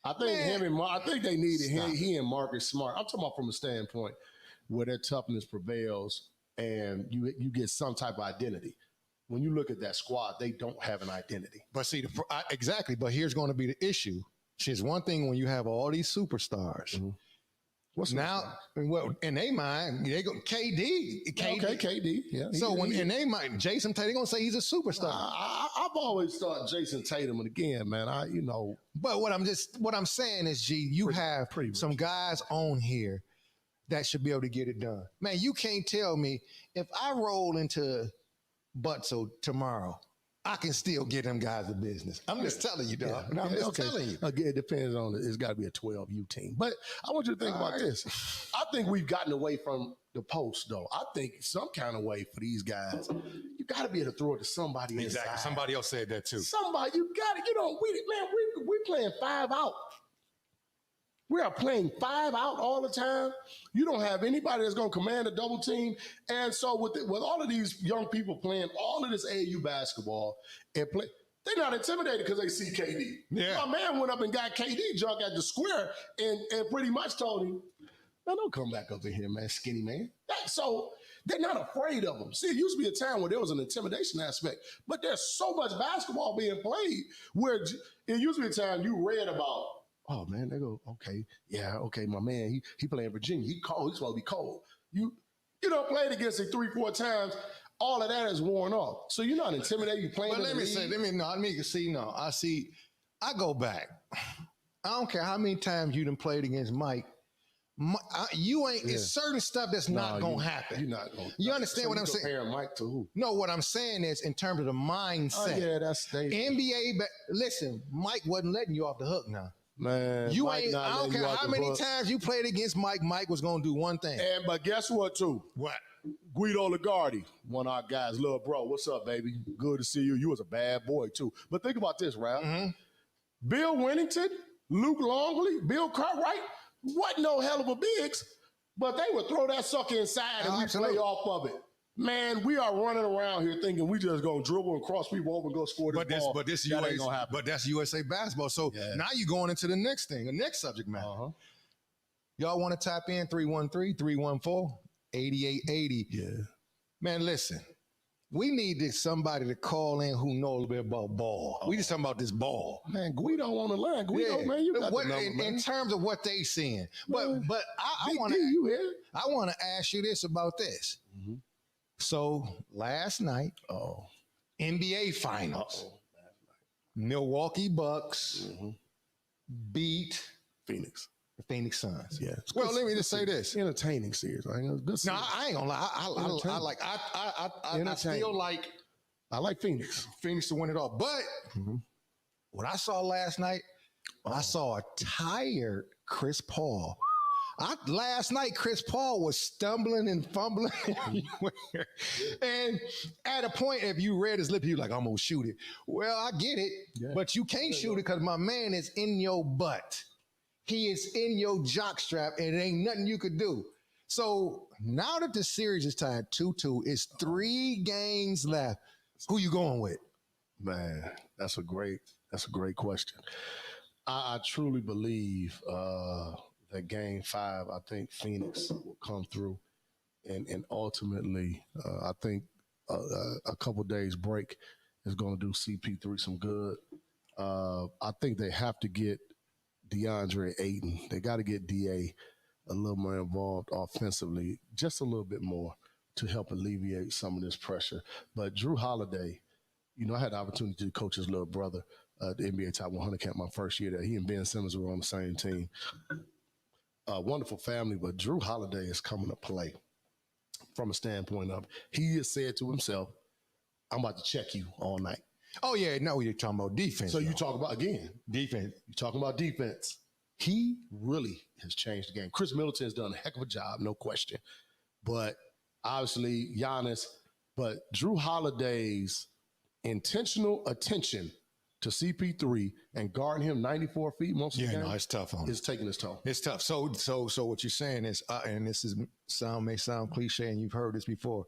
I think I think they needed he and Marcus Smart. I'm talking about from a standpoint where their toughness prevails and you get some type of identity. When you look at that squad, they don't have an identity. But see, exactly. But here's going to be the issue. It's one thing when you have all these superstars. What's now? Well, in their mind, they go KD. Okay, KD. Yeah. So in their mind, Jason Tatum, they're gonna say he's a superstar. I've always thought Jason Tatum, and again, man, But what I'm saying is, G, you have some guys on here that should be able to get it done. Man, you can't tell me if I roll into Butzel tomorrow, I can still get them guys the business. I'm just telling you, dog. Yeah. I'm just telling you. Again, it depends on it's got to be a 12U team. But I want you to think about this. I think we've gotten away from the post, though. I think some kind of way for these guys, you got to be able to throw it to somebody. Exactly. Inside. Somebody else said that too. Somebody, you got it. We're playing 5 out. We are playing 5 out all the time. You don't have anybody that's going to command a double team. And so with all of these young people playing all of this AAU basketball and play, they're not intimidated because they see KD. Yeah. My man went up and got KD junk at the square and pretty much told him, man, don't come back up in here, man, skinny man. So they're not afraid of them. See, it used to be a time where there was an intimidation aspect, but there's so much basketball being played where it used to be a time you read about, oh man, they go, okay, yeah, okay, my man, he playing Virginia. He cold, he's supposed to be cold. You don't play against him 3-4 times. All of that is worn off. So you're not intimidated. You playing. But let me see. I go back. I don't care how many times you done played against Mike. You ain't. It's certain stuff that's not gonna happen. You're not gonna. You understand what I'm saying? Comparing Mike to who? No, what I'm saying is in terms of the mindset. Oh, yeah, that's NBA. But listen, Mike wasn't letting you off the hook now. Man, You Mike ain't. I don't care how many times you played against Mike. Mike was gonna do one thing. But guess what? Too. What? Guido Lagarde, one of our guys, little bro. What's up, baby? Good to see you. You was a bad boy too. But think about this, Ralph. Mm-hmm. Bill Winnington, Luke Longley, Bill Cartwright wasn't no hell of a bigs, but they would throw that sucker inside and we play off of it. Man, we are running around here thinking we just gonna dribble and cross people over and go score this ball. But this that ain't gonna happen. But that's USA basketball. So now you're going into the next thing, the next subject matter. Y'all want to tap in 313-314-8880. Yeah. Man, listen. We need somebody to call in who know a little bit about ball. We just talking about this ball. Man, Guido on the line. Guido, man, you got the number, man. In terms of what they seeing. But I want to ask you this about this. Mm-hmm. So last night, NBA Finals, Milwaukee Bucks beat Phoenix Suns. Yeah. Well, let me just say this: entertaining series. I ain't gonna lie. I feel like I like Phoenix to win it all. But what I saw last night, I saw a tired Chris Paul. Last night, Chris Paul was stumbling and fumbling everywhere. And at a point, if you read his lip, you're like, I'm going to shoot it. Well, I get it, but you can't shoot it because my man is in your butt. He is in your jockstrap, and it ain't nothing you could do. So now that the series is tied 2-2, it's 3 games left. Who you going with? Man, that's a great question. I truly believe that game 5, I think Phoenix will come through, and ultimately, I think a couple days break is going to do CP3 some good. I think they have to get DeAndre Ayton. They got to get DA a little more involved offensively, just a little bit more to help alleviate some of this pressure. But Drew Holiday, I had the opportunity to coach his little brother at the NBA Top 100 camp my first year there. He and Ben Simmons were on the same team. Wonderful family, but Drew Holiday is coming to play from a standpoint of he has said to himself, I'm about to check you all night. Oh, yeah, no, you're talking about defense. So you talk about, again, defense. You're talking about defense. He really has changed the game. Chris Middleton's done a heck of a job, no question. But obviously, Giannis, but Drew Holiday's intentional attention to CP3 and guarding him 94 feet most of the game. Yeah, no, it's tough on him. It's taking its toll. It's tough. So what you're saying is, and this may sound cliche, and you've heard this before.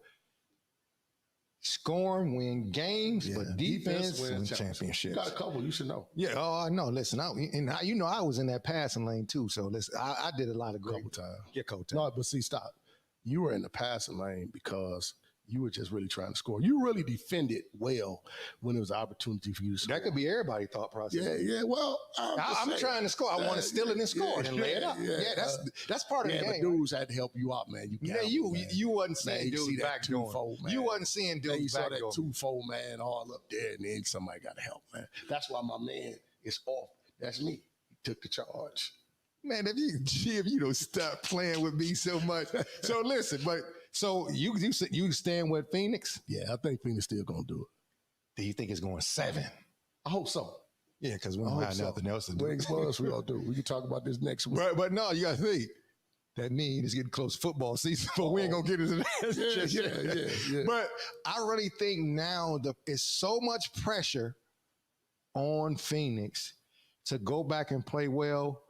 Scoring win games, but defense wins championships. Got a couple, you should know. Yeah, I know. Listen, I was in that passing lane too. So listen, I did a lot of great couple times. Yeah, coach. No, but see, stop. You were in the passing lane because you were just really trying to score. You really defended well when there was an opportunity for you to score. That could be everybody's thought process. Yeah. Well, I'm trying to score. I want to steal it and score and lay it up. Yeah, that's part of the game. But dudes had to help you out, man. You wasn't seeing dudes back going. You wasn't seeing dudes back going. You saw that 2-4 man all up there, and then somebody got to help, man. That's why my man is off. That's me. He took the charge. Man, if you don't stop playing with me so much. So listen, so you stand with Phoenix? Yeah, I think Phoenix still gonna do it. Do you think it's going 7? I hope so. Yeah, because we don't have nothing else to do. Wings Buzz, we all do. We can talk about this next week. But no, you gotta think. That means it's getting close to football season, but we ain't gonna get into that. Yeah. But I really think now it's so much pressure on Phoenix to go back and play well.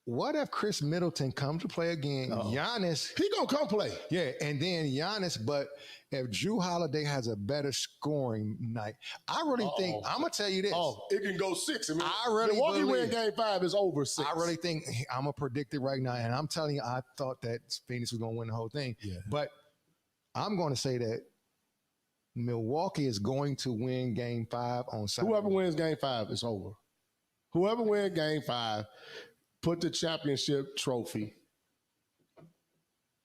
what if Chris Middleton comes to play again? Giannis, He gonna come play. yeah, and then Giannis, but if Drew Holiday has a better scoring night, I really think, I'm going to tell you this. Oh, it can go 6. I mean, I really Milwaukee win believe- game 5 is over 6. I really think I'm going to predict it right now. And I'm telling you, I thought that Phoenix was going to win the whole thing. Yeah. But I'm going to say that Milwaukee is going to win game 5 on Saturday. Whoever wins game 5 is over. Whoever wins game 5, put the championship trophy,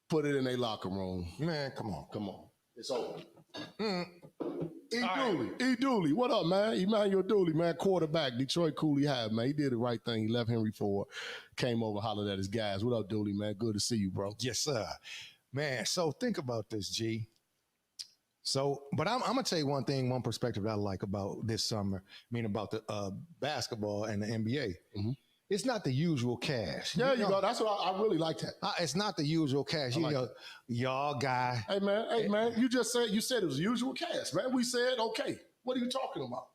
put it in their locker room. Man, come on. Come on. It's over. Mm. E. Dooley, what up, man? Emmanuel Dooley, man, quarterback, Detroit Cooley High, man. He did the right thing. He left Henry Ford, came over, hollered at his guys. What up, Dooley, man? Good to see you, bro. Yes, sir. Man, so think about this, G. So, but I'm going to tell you one thing, one perspective that I like about this summer, I mean about the basketball and the NBA. Mhm. It's not the usual cash. There you go. That's what I really like that. It's not the usual cash. like Y'all guy. Hey, man, you said it was usual cast, man. We said, okay, what are you talking about?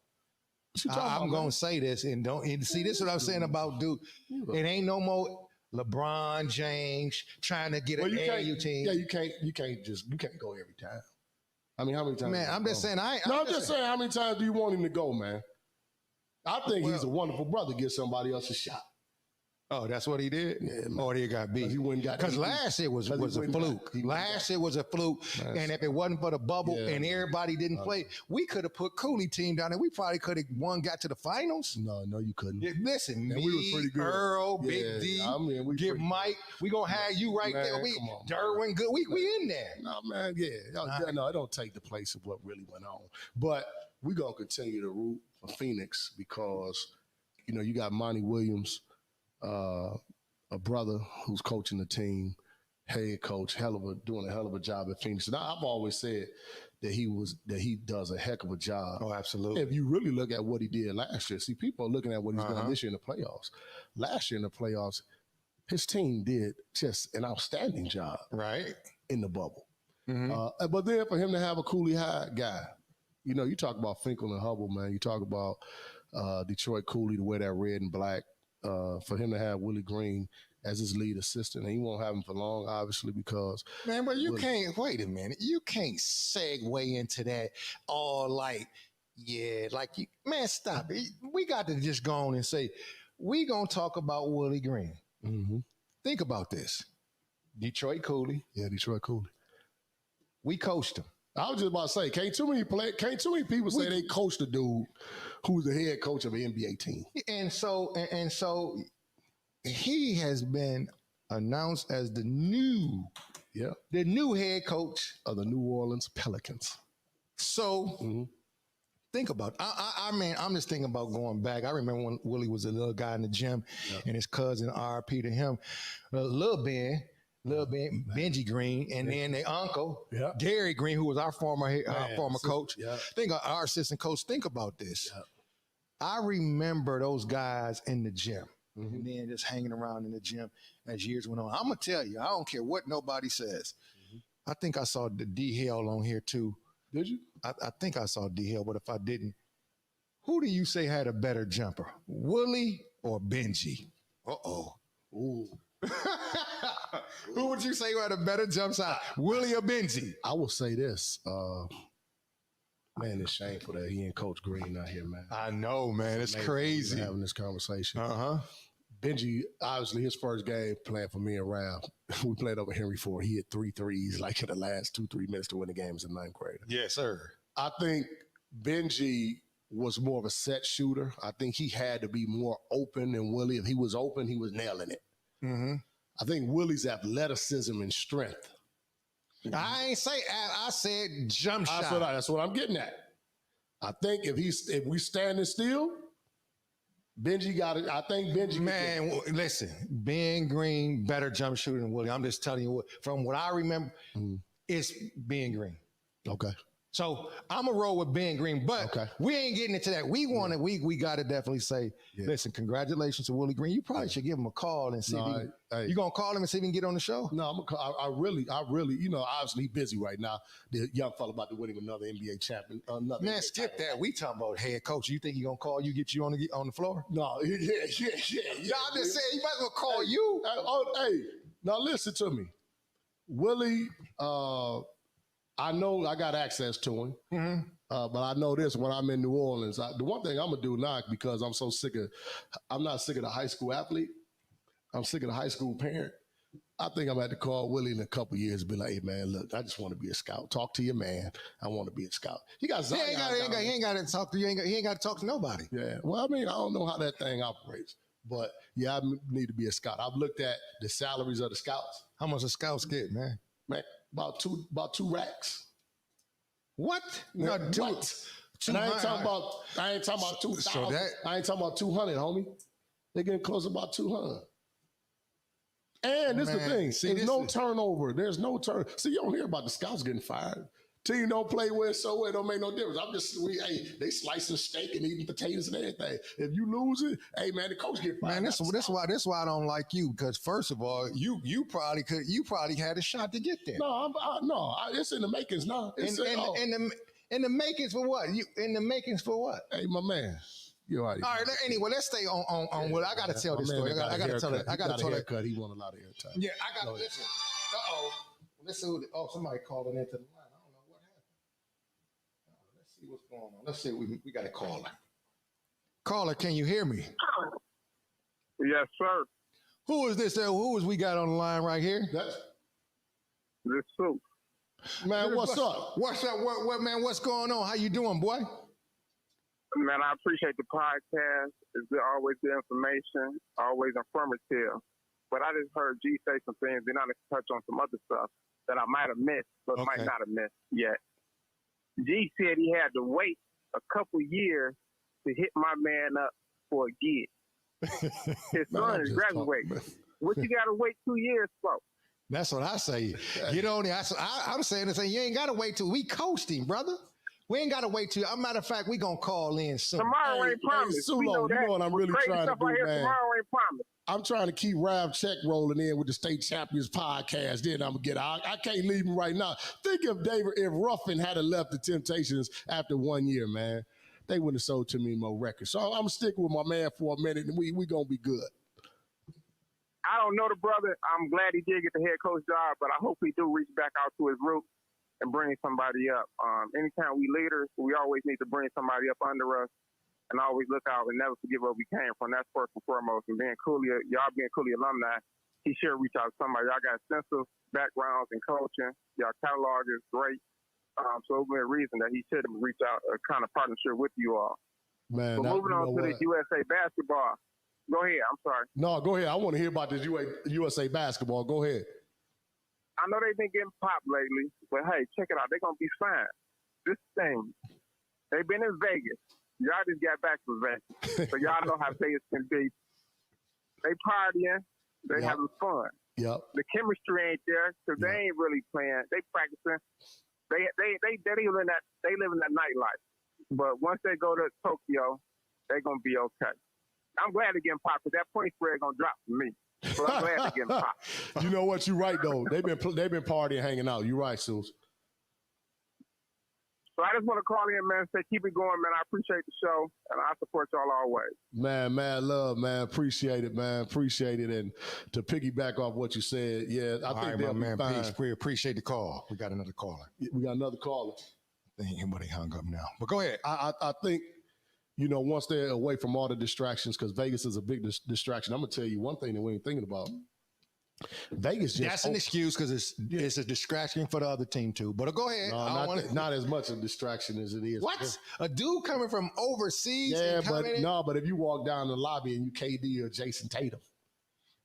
What you talking about, I'm man? going to say this and see this is what I'm saying about dude. It ain't no more LeBron James trying to get an AAU team. Yeah, you can't go every time. I mean, how many times? Man, I'm just saying. I'm just saying, how many times do you want him to go, man? I think he's a wonderful brother. Give somebody else a shot. Oh, that's what he did? Yeah, man. Or he got beat? He went and got Because beat. last year was a fluke. Last year was a fluke. And if it wasn't for the bubble and everybody didn't play, we could have put Cooley team down there. We probably could have got to the finals. No, you couldn't. Yeah, listen, Man, me, we was pretty good. Earl, Yeah, Big D, I mean, we get pretty Mike. We going to have you right Man, there. come on, Derwin, good. We in there. No, man, yeah. No, it don't take the place of what really went on. But we're going to continue to root for Phoenix because, you got Monty Williams, a brother who's coaching the team, head coach, doing a hell of a job at Phoenix. And I've always said that he does a heck of a job. Oh, absolutely. If you really look at what he did last year, see, people are looking at what he's done this year in the playoffs. Last year in the playoffs, his team did just an outstanding job Right. in the bubble. Mm-hmm. But then for him to have a Cooley High guy, you talk about Finkel and Hubble, man. You talk about Detroit Cooley to wear that red and black. For him to have Willie Green as his lead assistant, and he won't have him for long, obviously, because Man, but you can't, wait a minute. You can't segue into that all man, stop it. We got to just go on and say, we going to talk about Willie Green. Mm-hmm. Think about this. Detroit Cooley. Yeah, Detroit Cooley. We coached him. I was just about to say, can't too many people say they coached a dude who's the head coach of an NBA team. And so he has been announced as the new head coach of the New Orleans Pelicans. So think about it. I mean, I'm just thinking about going back. I remember when Willie was a little guy in the gym and his cousin RP to him, Lil Ben, Benji Green, and then their uncle, Gary Green, who was our former coach. Yeah. Think of our assistant coach. Think about this. Yeah. I remember those guys in the gym. And then just hanging around in the gym as years went on. I'm going to tell you, I don't care what nobody says. I think I saw the D Hell on here too. Did you? I think I saw D Hell, but if I didn't, who do you say had a better jumper, Willie or Benji? Uh-oh. Ooh. Who would you say who had a better jump shot, Willie or Benji? I will say this. Man, it's shameful that he ain't Coach Green out here, man. I know, man. It's crazy. Having this conversation. Uh-huh. Benji, obviously, his first game playing for me and Ralph, we played over Henry Ford. He hit 3 threes like in the last 2-3 minutes to win the game as a ninth grader. Yes, sir. I think Benji was more of a set shooter. I think he had to be more open than Willie. If he was open, he was nailing it. Mm-hmm. I think Willie's athleticism and strength. I ain't say I said jump shot. That's what I'm getting at. I think if we standing still, Benji got it. I think Benji. Man, listen, Ben Green better jump shooter than Willie. I'm just telling you from what I remember, it's Ben Green. Okay. So I'm a roll with Ben Green, but we ain't getting into that. We want to. We got to definitely say, listen, congratulations to Willie Green. You probably should give him a call and see. You gonna call him and see if he can get on the show? No, I'm gonna call. I really, you know, obviously he's busy right now. The young fella about to win him another NBA champion. Man, skip that. We talking about head coach. You think he gonna call you, get you on the floor? No, yeah. I'm just saying he might as well call you. Hey, now listen to me, Willie. I know I got access to him, but I know this: when I'm in New Orleans, the one thing I'm gonna do now, because I'm so sick of, I'm not sick of the high school athlete. I'm sick of the high school parent. I think I'm gonna have to call Willie in a couple of years and be like, "Hey man, look, I just want to be a scout. Talk to your man. I want to be a scout." He got Zion. He ain't got to talk to you. He ain't got to talk to nobody. Yeah. Well, I mean, I don't know how that thing operates, but yeah, I need to be a scout. I've looked at the salaries of the scouts. How much a scouts get, man? Man, about two racks. What? No, what? And I ain't talking about 2,000. So I ain't talking about 200, homie. They getting close to about 200. And this is the thing. There's no turnover. There's no turn. See, you don't hear about the scouts getting fired. Team don't play well, so it don't make no difference. They slicing steak and eating potatoes and everything. If you lose it, hey man, the coach get fired. Man, this why I don't like you, because first of all, you probably had a shot to get there. No, it's in the makings now. In the makings for what? In the makings for what? Hey, my man. You're right. All right. Anyway, let's stay on. Well, I got to tell this story. I got to tell it. I got to tell it. He won a lot of airtime. Yeah, I got to listen. Listen. Oh, somebody calling into the line. I don't know what happened. Let's see what's going on. Let's see. We got a caller. Caller, can you hear me? Yes, sir. Who is this? Who is we got on the line right here? This Sue. Man, what's up? What's up? What man? What's going on? How you doing, boy? Man, I appreciate the podcast. It's always good information, always informative. But I just heard G say some things, and I need to touch on some other stuff that I might have missed, but might not have missed yet. G said he had to wait a couple years to hit my man up for a gig. His son is graduating. What you got to wait 2 years for? That's what I say. Get on there. I'm saying this. You ain't got to wait till we coasting, brother. We ain't got to wait till. As a matter of fact, we gonna call in soon. Tomorrow ain't promised. You know what I'm really trying to do, man. Tomorrow ain't promised. I'm trying to keep Rav Check rolling in with the State Champions podcast. Then I'm gonna get out. I can't leave him right now. Think if Ruffin had left the Temptations after 1 year, man, they wouldn't have sold to me more records. So I'm sticking with my man for a minute, and we gonna be good. I don't know the brother. I'm glad he did get the head coach job, but I hope he do reach back out to his roots and bring somebody up. Anytime we leaders, we always need to bring somebody up under us and always look out and never forget where we came from. That's first and foremost. And y'all being Cooley alumni, he should reach out to somebody. Y'all got extensive backgrounds in coaching. Y'all catalog is great. So it would be a reason that he should reach out a kind of partnership with you all. Man, but moving on to the USA basketball. Go ahead. I'm sorry. No, go ahead. I want to hear about this USA basketball. Go ahead. I know they've been getting popped lately, but hey, check it out. They're going to be fine. This thing, they've been in Vegas. Y'all just got back from Vegas. So y'all know how Vegas can be. They partying. They having fun. Yep. The chemistry ain't there because they ain't really playing. They practicing. They live in that nightlife. But once they go to Tokyo, they're going to be okay. I'm glad they're getting popped because that point spread going to drop for me. But I'm glad they're getting popped. You know what? You're right, though. They've been partying, hanging out. You're right, Suze. So I just want to call in, man, and say keep it going, man. I appreciate the show, and I support y'all always. Man, love, man. Appreciate it, man. Appreciate it. And to piggyback off what you said, I think they'll be fine. Peace. We appreciate the call. We got another caller. We got another caller. I think anybody hung up now. But go ahead. I think, once they're away from all the distractions, because Vegas is a big distraction. I'm going to tell you one thing that we ain't thinking about. Vegas just... That's an excuse because it's a distraction for the other team too. But go ahead. No, not as much a distraction as it is. What? A dude coming from overseas? Yeah, but if you walk down the lobby and you KD or Jason Tatum.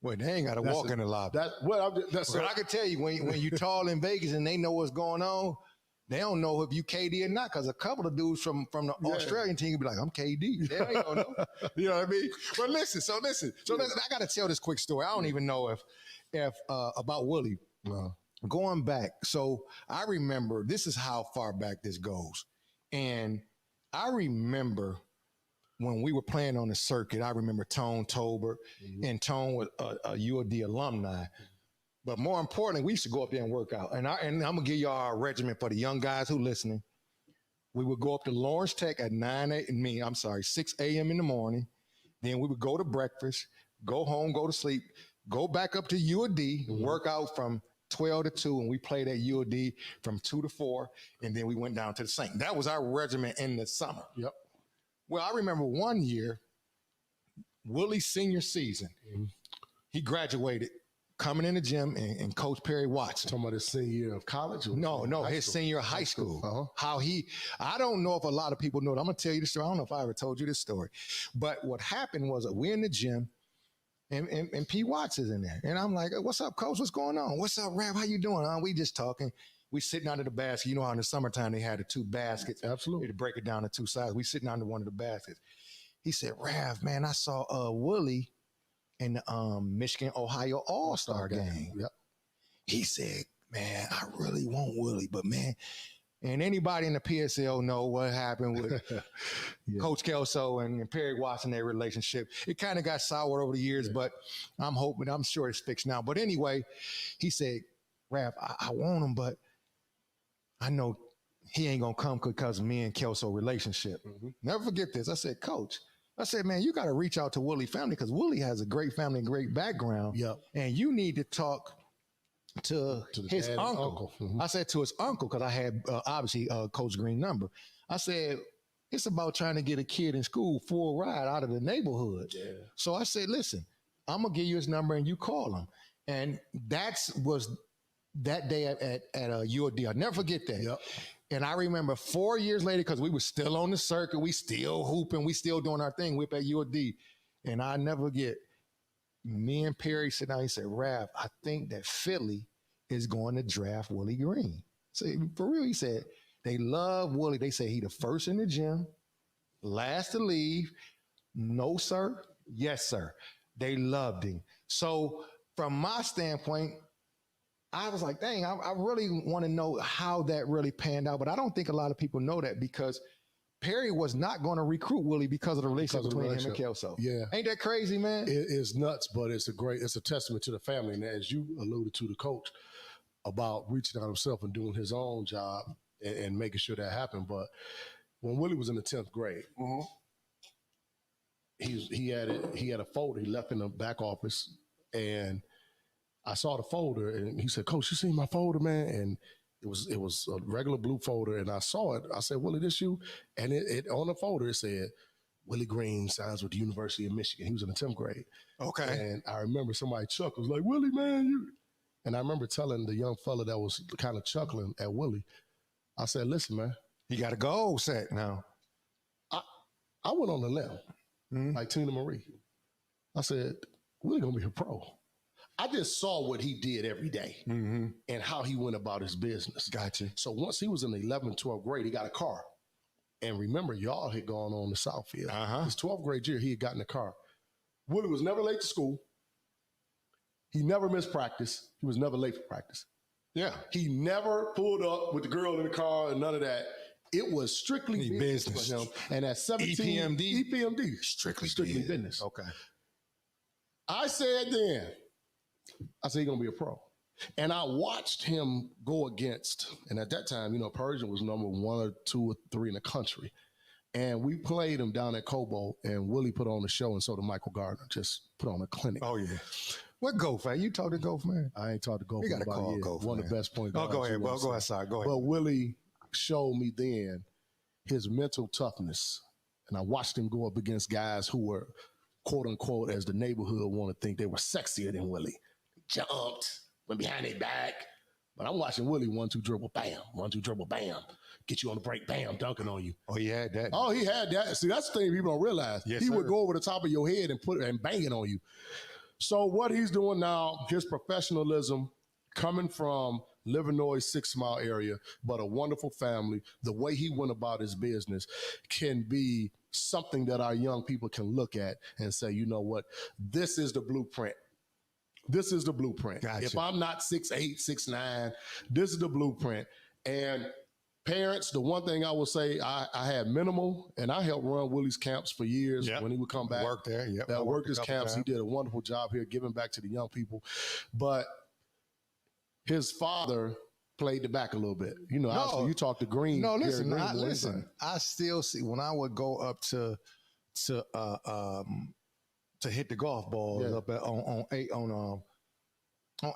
Well, they ain't got to walk in the lobby. But I can tell you, when you're tall in Vegas and they know what's going on, they don't know if you KD or not, because a couple of dudes from the Australian team will be like, I'm KD. They ain't gonna know. You know what I mean? But listen. I got to tell this quick story. I don't even know if about Willie. going back, so I remember, this is how far back this goes. And I remember when we were playing on the circuit, I remember Tone Tolbert, and Tone was a UOD alumni. But more importantly, we used to go up there and work out. And I'm going to give y'all a regimen for the young guys who listening. We would go up to Lawrence Tech at 6 a.m. in the morning. Then we would go to breakfast, go home, go to sleep, go back up to UOD, work out from 12 to 2, and we played at UOD from 2 to 4, and then we went down to the Saint. That was our regimen in the summer. Yep. Well, I remember one year, Willie's senior season, he graduated, coming in the gym, and Coach Perry Watson. Talking about his senior year of college? No, his senior high school. Uh-huh. I don't know if a lot of people know it. I'm going to tell you this story. I don't know if I ever told you this story. But what happened was that we're in the gym, and P. Watts is in there. And I'm like, what's up, Coach? What's going on? What's up, Rav? How you doing? We just talking. We sitting under the basket. You know how in the summertime they had the two baskets. Absolutely. To break it down to two sides. We sitting under one of the baskets. He said, Rav, man, I saw Willie in the Michigan-Ohio All-Star game. Yep. He said, man, I really want Willie, but man, and anybody in the PSL know what happened with Coach Kelso and Perry Watson, their relationship. It kind of got sour over the years, but I'm sure it's fixed now. But anyway, he said, Rav, I want him, but I know he ain't going to come because of me and Kelso relationship. Never forget this. I said, Coach, man, you got to reach out to Willie family because Willie has a great family and great background. Yep. And you need to talk to his uncle. I said to his uncle, because I had obviously Coach Green number. I said, it's about trying to get a kid in school full ride out of the neighborhood. Yeah. So I said, listen, I'm going to give you his number and you call him. And was that day at UOD. I'll never forget that. Yep. And I remember 4 years later, because we were still on the circuit, we still hooping, we still doing our thing, we up at UOD. And I never forget, me and Perry sit down, he said, Rav, I think that Philly is going to draft Willie Green. So for real, he said, they love Willie. They say he the first in the gym, last to leave. No, sir. Yes, sir. They loved him. So from my standpoint, I was like, dang, I really want to know how that really panned out. But I don't think a lot of people know that because Perry was not going to recruit Willie because of the relationship between him and Kelso. Yeah. Ain't that crazy, man? It is nuts, but it's a testament to the family. And as you alluded to, the coach, about reaching out himself and doing his own job and making sure that happened. But when Willie was in the 10th grade, he had a folder he left in the back office, and I saw the folder, and he said, Coach, you seen my folder, man? And it was a regular blue folder, and I saw it. I said, Willie, this you? And it on the folder, it said, Willie Green signs with the University of Michigan. He was in the 10th grade. Okay. And I remember somebody chuckled, like, Willie, man, you. And I remember telling the young fella that was kind of chuckling at Willie, I said, listen, man. You got a goal set now. I went on the limb, like Tina Marie. I said, Willie going to be a pro. I just saw what he did every day and how he went about his business. Gotcha. So once he was in the 11th, 12th grade, he got a car. And remember, y'all had gone on to Southfield. His 12th grade year, he had gotten a car. Willie was never late to school. He never missed practice. He was never late for practice. Yeah. He never pulled up with the girl in the car and none of that. It was strictly business for him. And at 17, EPMD. Strictly business. Okay. I said then, he's going to be a pro. And I watched him go against, and at that time, Persian was number 1 or 2 or 3 in the country. And we played him down at Cobo, and Willie put on a show, and so did Michael Gardner, just put on a clinic. Oh, yeah. What Goff, man? You talked to Goff, man? I ain't talked to Goff. You got to call Goff, one of the best point guards. Oh, go ahead, bro. Go ahead, sorry. Go ahead. But Willie showed me then his mental toughness, and I watched him go up against guys who were, quote unquote, as the neighborhood want to think, they were sexier than Willie. Jumped, went behind their back. But I'm watching Willie 1-2 dribble, bam, 1-2 dribble, bam. Get you on the break, bam, dunking on you. Oh, he had that. Oh, he had that. See, that's the thing people don't realize. Yes, he sir. would go over the top of your head and bang it on you. So what he's doing now, his professionalism, coming from Livernois 6 Mile area, but a wonderful family, the way he went about his business can be something that our young people can look at and say, you know what, this is the blueprint. this is the blueprint. Gotcha. If I'm not 6'8", 6'9", this is the blueprint. And parents, the one thing I will say, I had minimal, and I helped run Willie's camps for years when he would come back. Worked there, yep. That worked his camps. He did a wonderful job here giving back to the young people. But his father played the back a little bit. You know, obviously you talk to Green. No, listen, Gary Green, listen. I still see when I would go up to hit the golf balls up at, on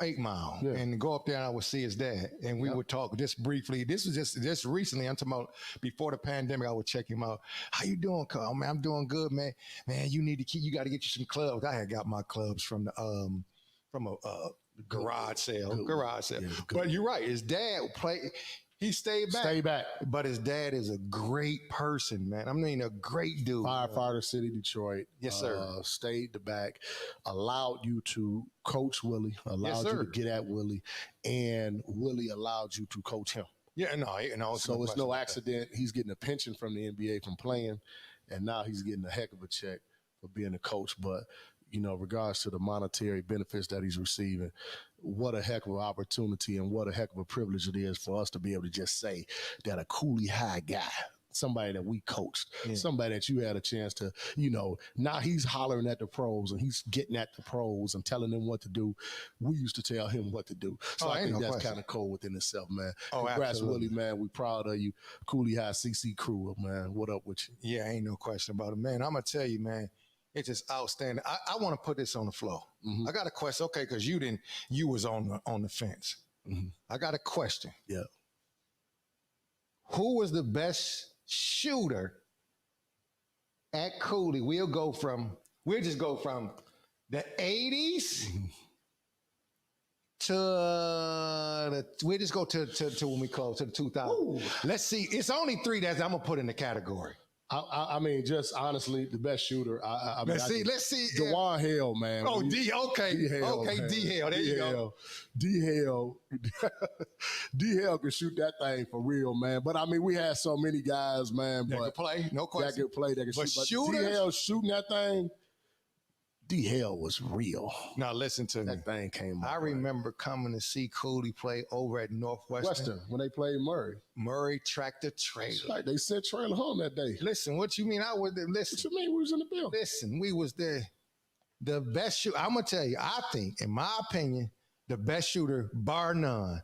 8 Mile and go up there and I would see his dad and we would talk just briefly. This was just recently. I'm talking about before the pandemic. I would check him out. How you doing, Carl? Man, I'm doing good, man. Man, you got to get you some clubs. I had got my clubs from a garage sale. Yeah, but you're right. His dad he stayed back. But his dad is a great person, man. I mean, a great dude. Firefighter City, Detroit. Yes, sir. Stayed the back, allowed you to coach Willie, allowed you to get at Willie, and Willie allowed you to coach him. Yeah, no. So it's no accident. He's getting a pension from the NBA from playing, and now he's getting a heck of a check for being a coach. But, you know, regards to the monetary benefits that he's receiving, what a heck of an opportunity and what a heck of a privilege it is for us to be able to just say that a Cooley High guy, somebody that we coached, somebody that you had a chance to, you know, now he's hollering at the pros and he's getting at the pros and telling them what to do. We used to tell him what to do. So I think that's kind of cool within itself, man. Congrats, Willie, man. We proud of you. Cooley High CC crew, man. What up with you? Yeah, ain't no question about it, man. I'm going to tell you, man. It's just outstanding. I want to put this on the floor. I got a question. Okay, because you was on the fence. I got a question. Yeah. Who was the best shooter at Cooley? We'll just go from the 80s we'll just go to when we close to the 2000s. Ooh. Let's see. It's only 3 that I'm gonna put in the category. I mean, just honestly, the best shooter. Let's see. Dewan Hale, man. Oh, D-Hale. There you go. D-Hale. D-Hale can shoot that thing for real, man. But I mean, we had so many guys, man. That could play, no question. That could play, that could shoot. But D-Hale shooting that thing, D-Hale was real. Now listen to me. That thing came up. I remember coming to see Cooley play over at Northwestern. When they played Murray. Murray tractor trailer. Like they sent trailer home that day. Listen, what you mean? Listen. What you mean we was in the building? Listen, we was there. The best shooter, I'm going to tell you, I think, in my opinion, the best shooter, bar none,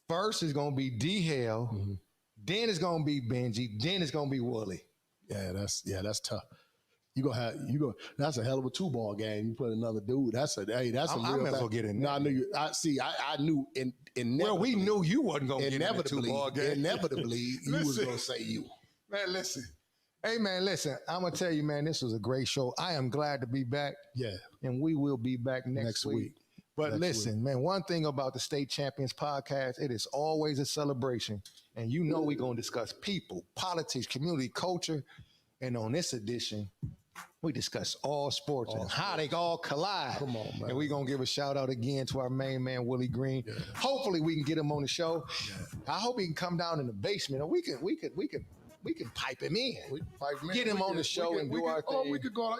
first is going to be D-Hale, then it's going to be Benji, then it's going to be Willie. Yeah, that's tough. That's a hell of a 2-ball game. You put another dude. That's a real. I'm never gonna get in. No, I knew you. I knew Well, we knew you wasn't gonna get in the 2-ball game. Inevitably, you was gonna say you. Man, listen. Hey, man, listen. I'm gonna tell you, man. This was a great show. I am glad to be back. Yeah, and we will be back next week. But listen, man. One thing about the State Champions Podcast, it is always a celebration, and you know we're gonna discuss people, politics, community, culture, and on this edition, we discuss all sports and how they all collide. Come on, man. And we're going to give a shout out again to our main man, Willie Green. Yeah. Hopefully we can get him on the show. Yeah. I hope he can come down in the basement or we can pipe him in. Get him on the show and do our thing. Oh, we could go, I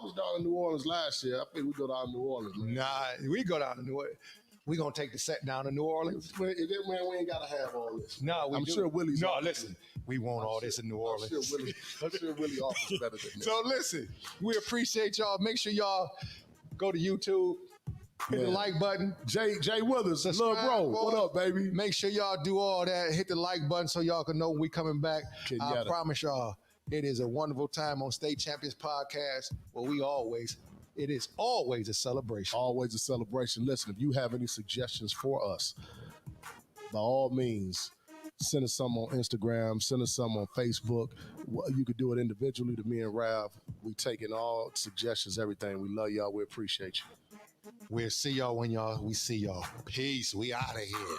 was down in New Orleans last year. I think we go down to New Orleans, man. Nah, we go down to New Orleans. We're going to take the set down to New Orleans. Man, we ain't got to have all this. No, I'm sure Willie's. No, listen. We want all this in New Orleans. I'm sure Willie offers better than this. So listen, we appreciate y'all. Make sure y'all go to YouTube, hit the like button. Jay Withers, love bro. What up, baby? Make sure y'all do all that. Hit the like button so y'all can know when we coming back. I promise y'all, it is a wonderful time on State Champions Podcast where it is always a celebration. Always a celebration. Listen, if you have any suggestions for us, by all means, send us some on Instagram, send us some on Facebook. You could do it individually to me and Rav. We taking all suggestions, everything. We love y'all. We appreciate you. We'll see y'all when we see y'all. Peace. We out of here.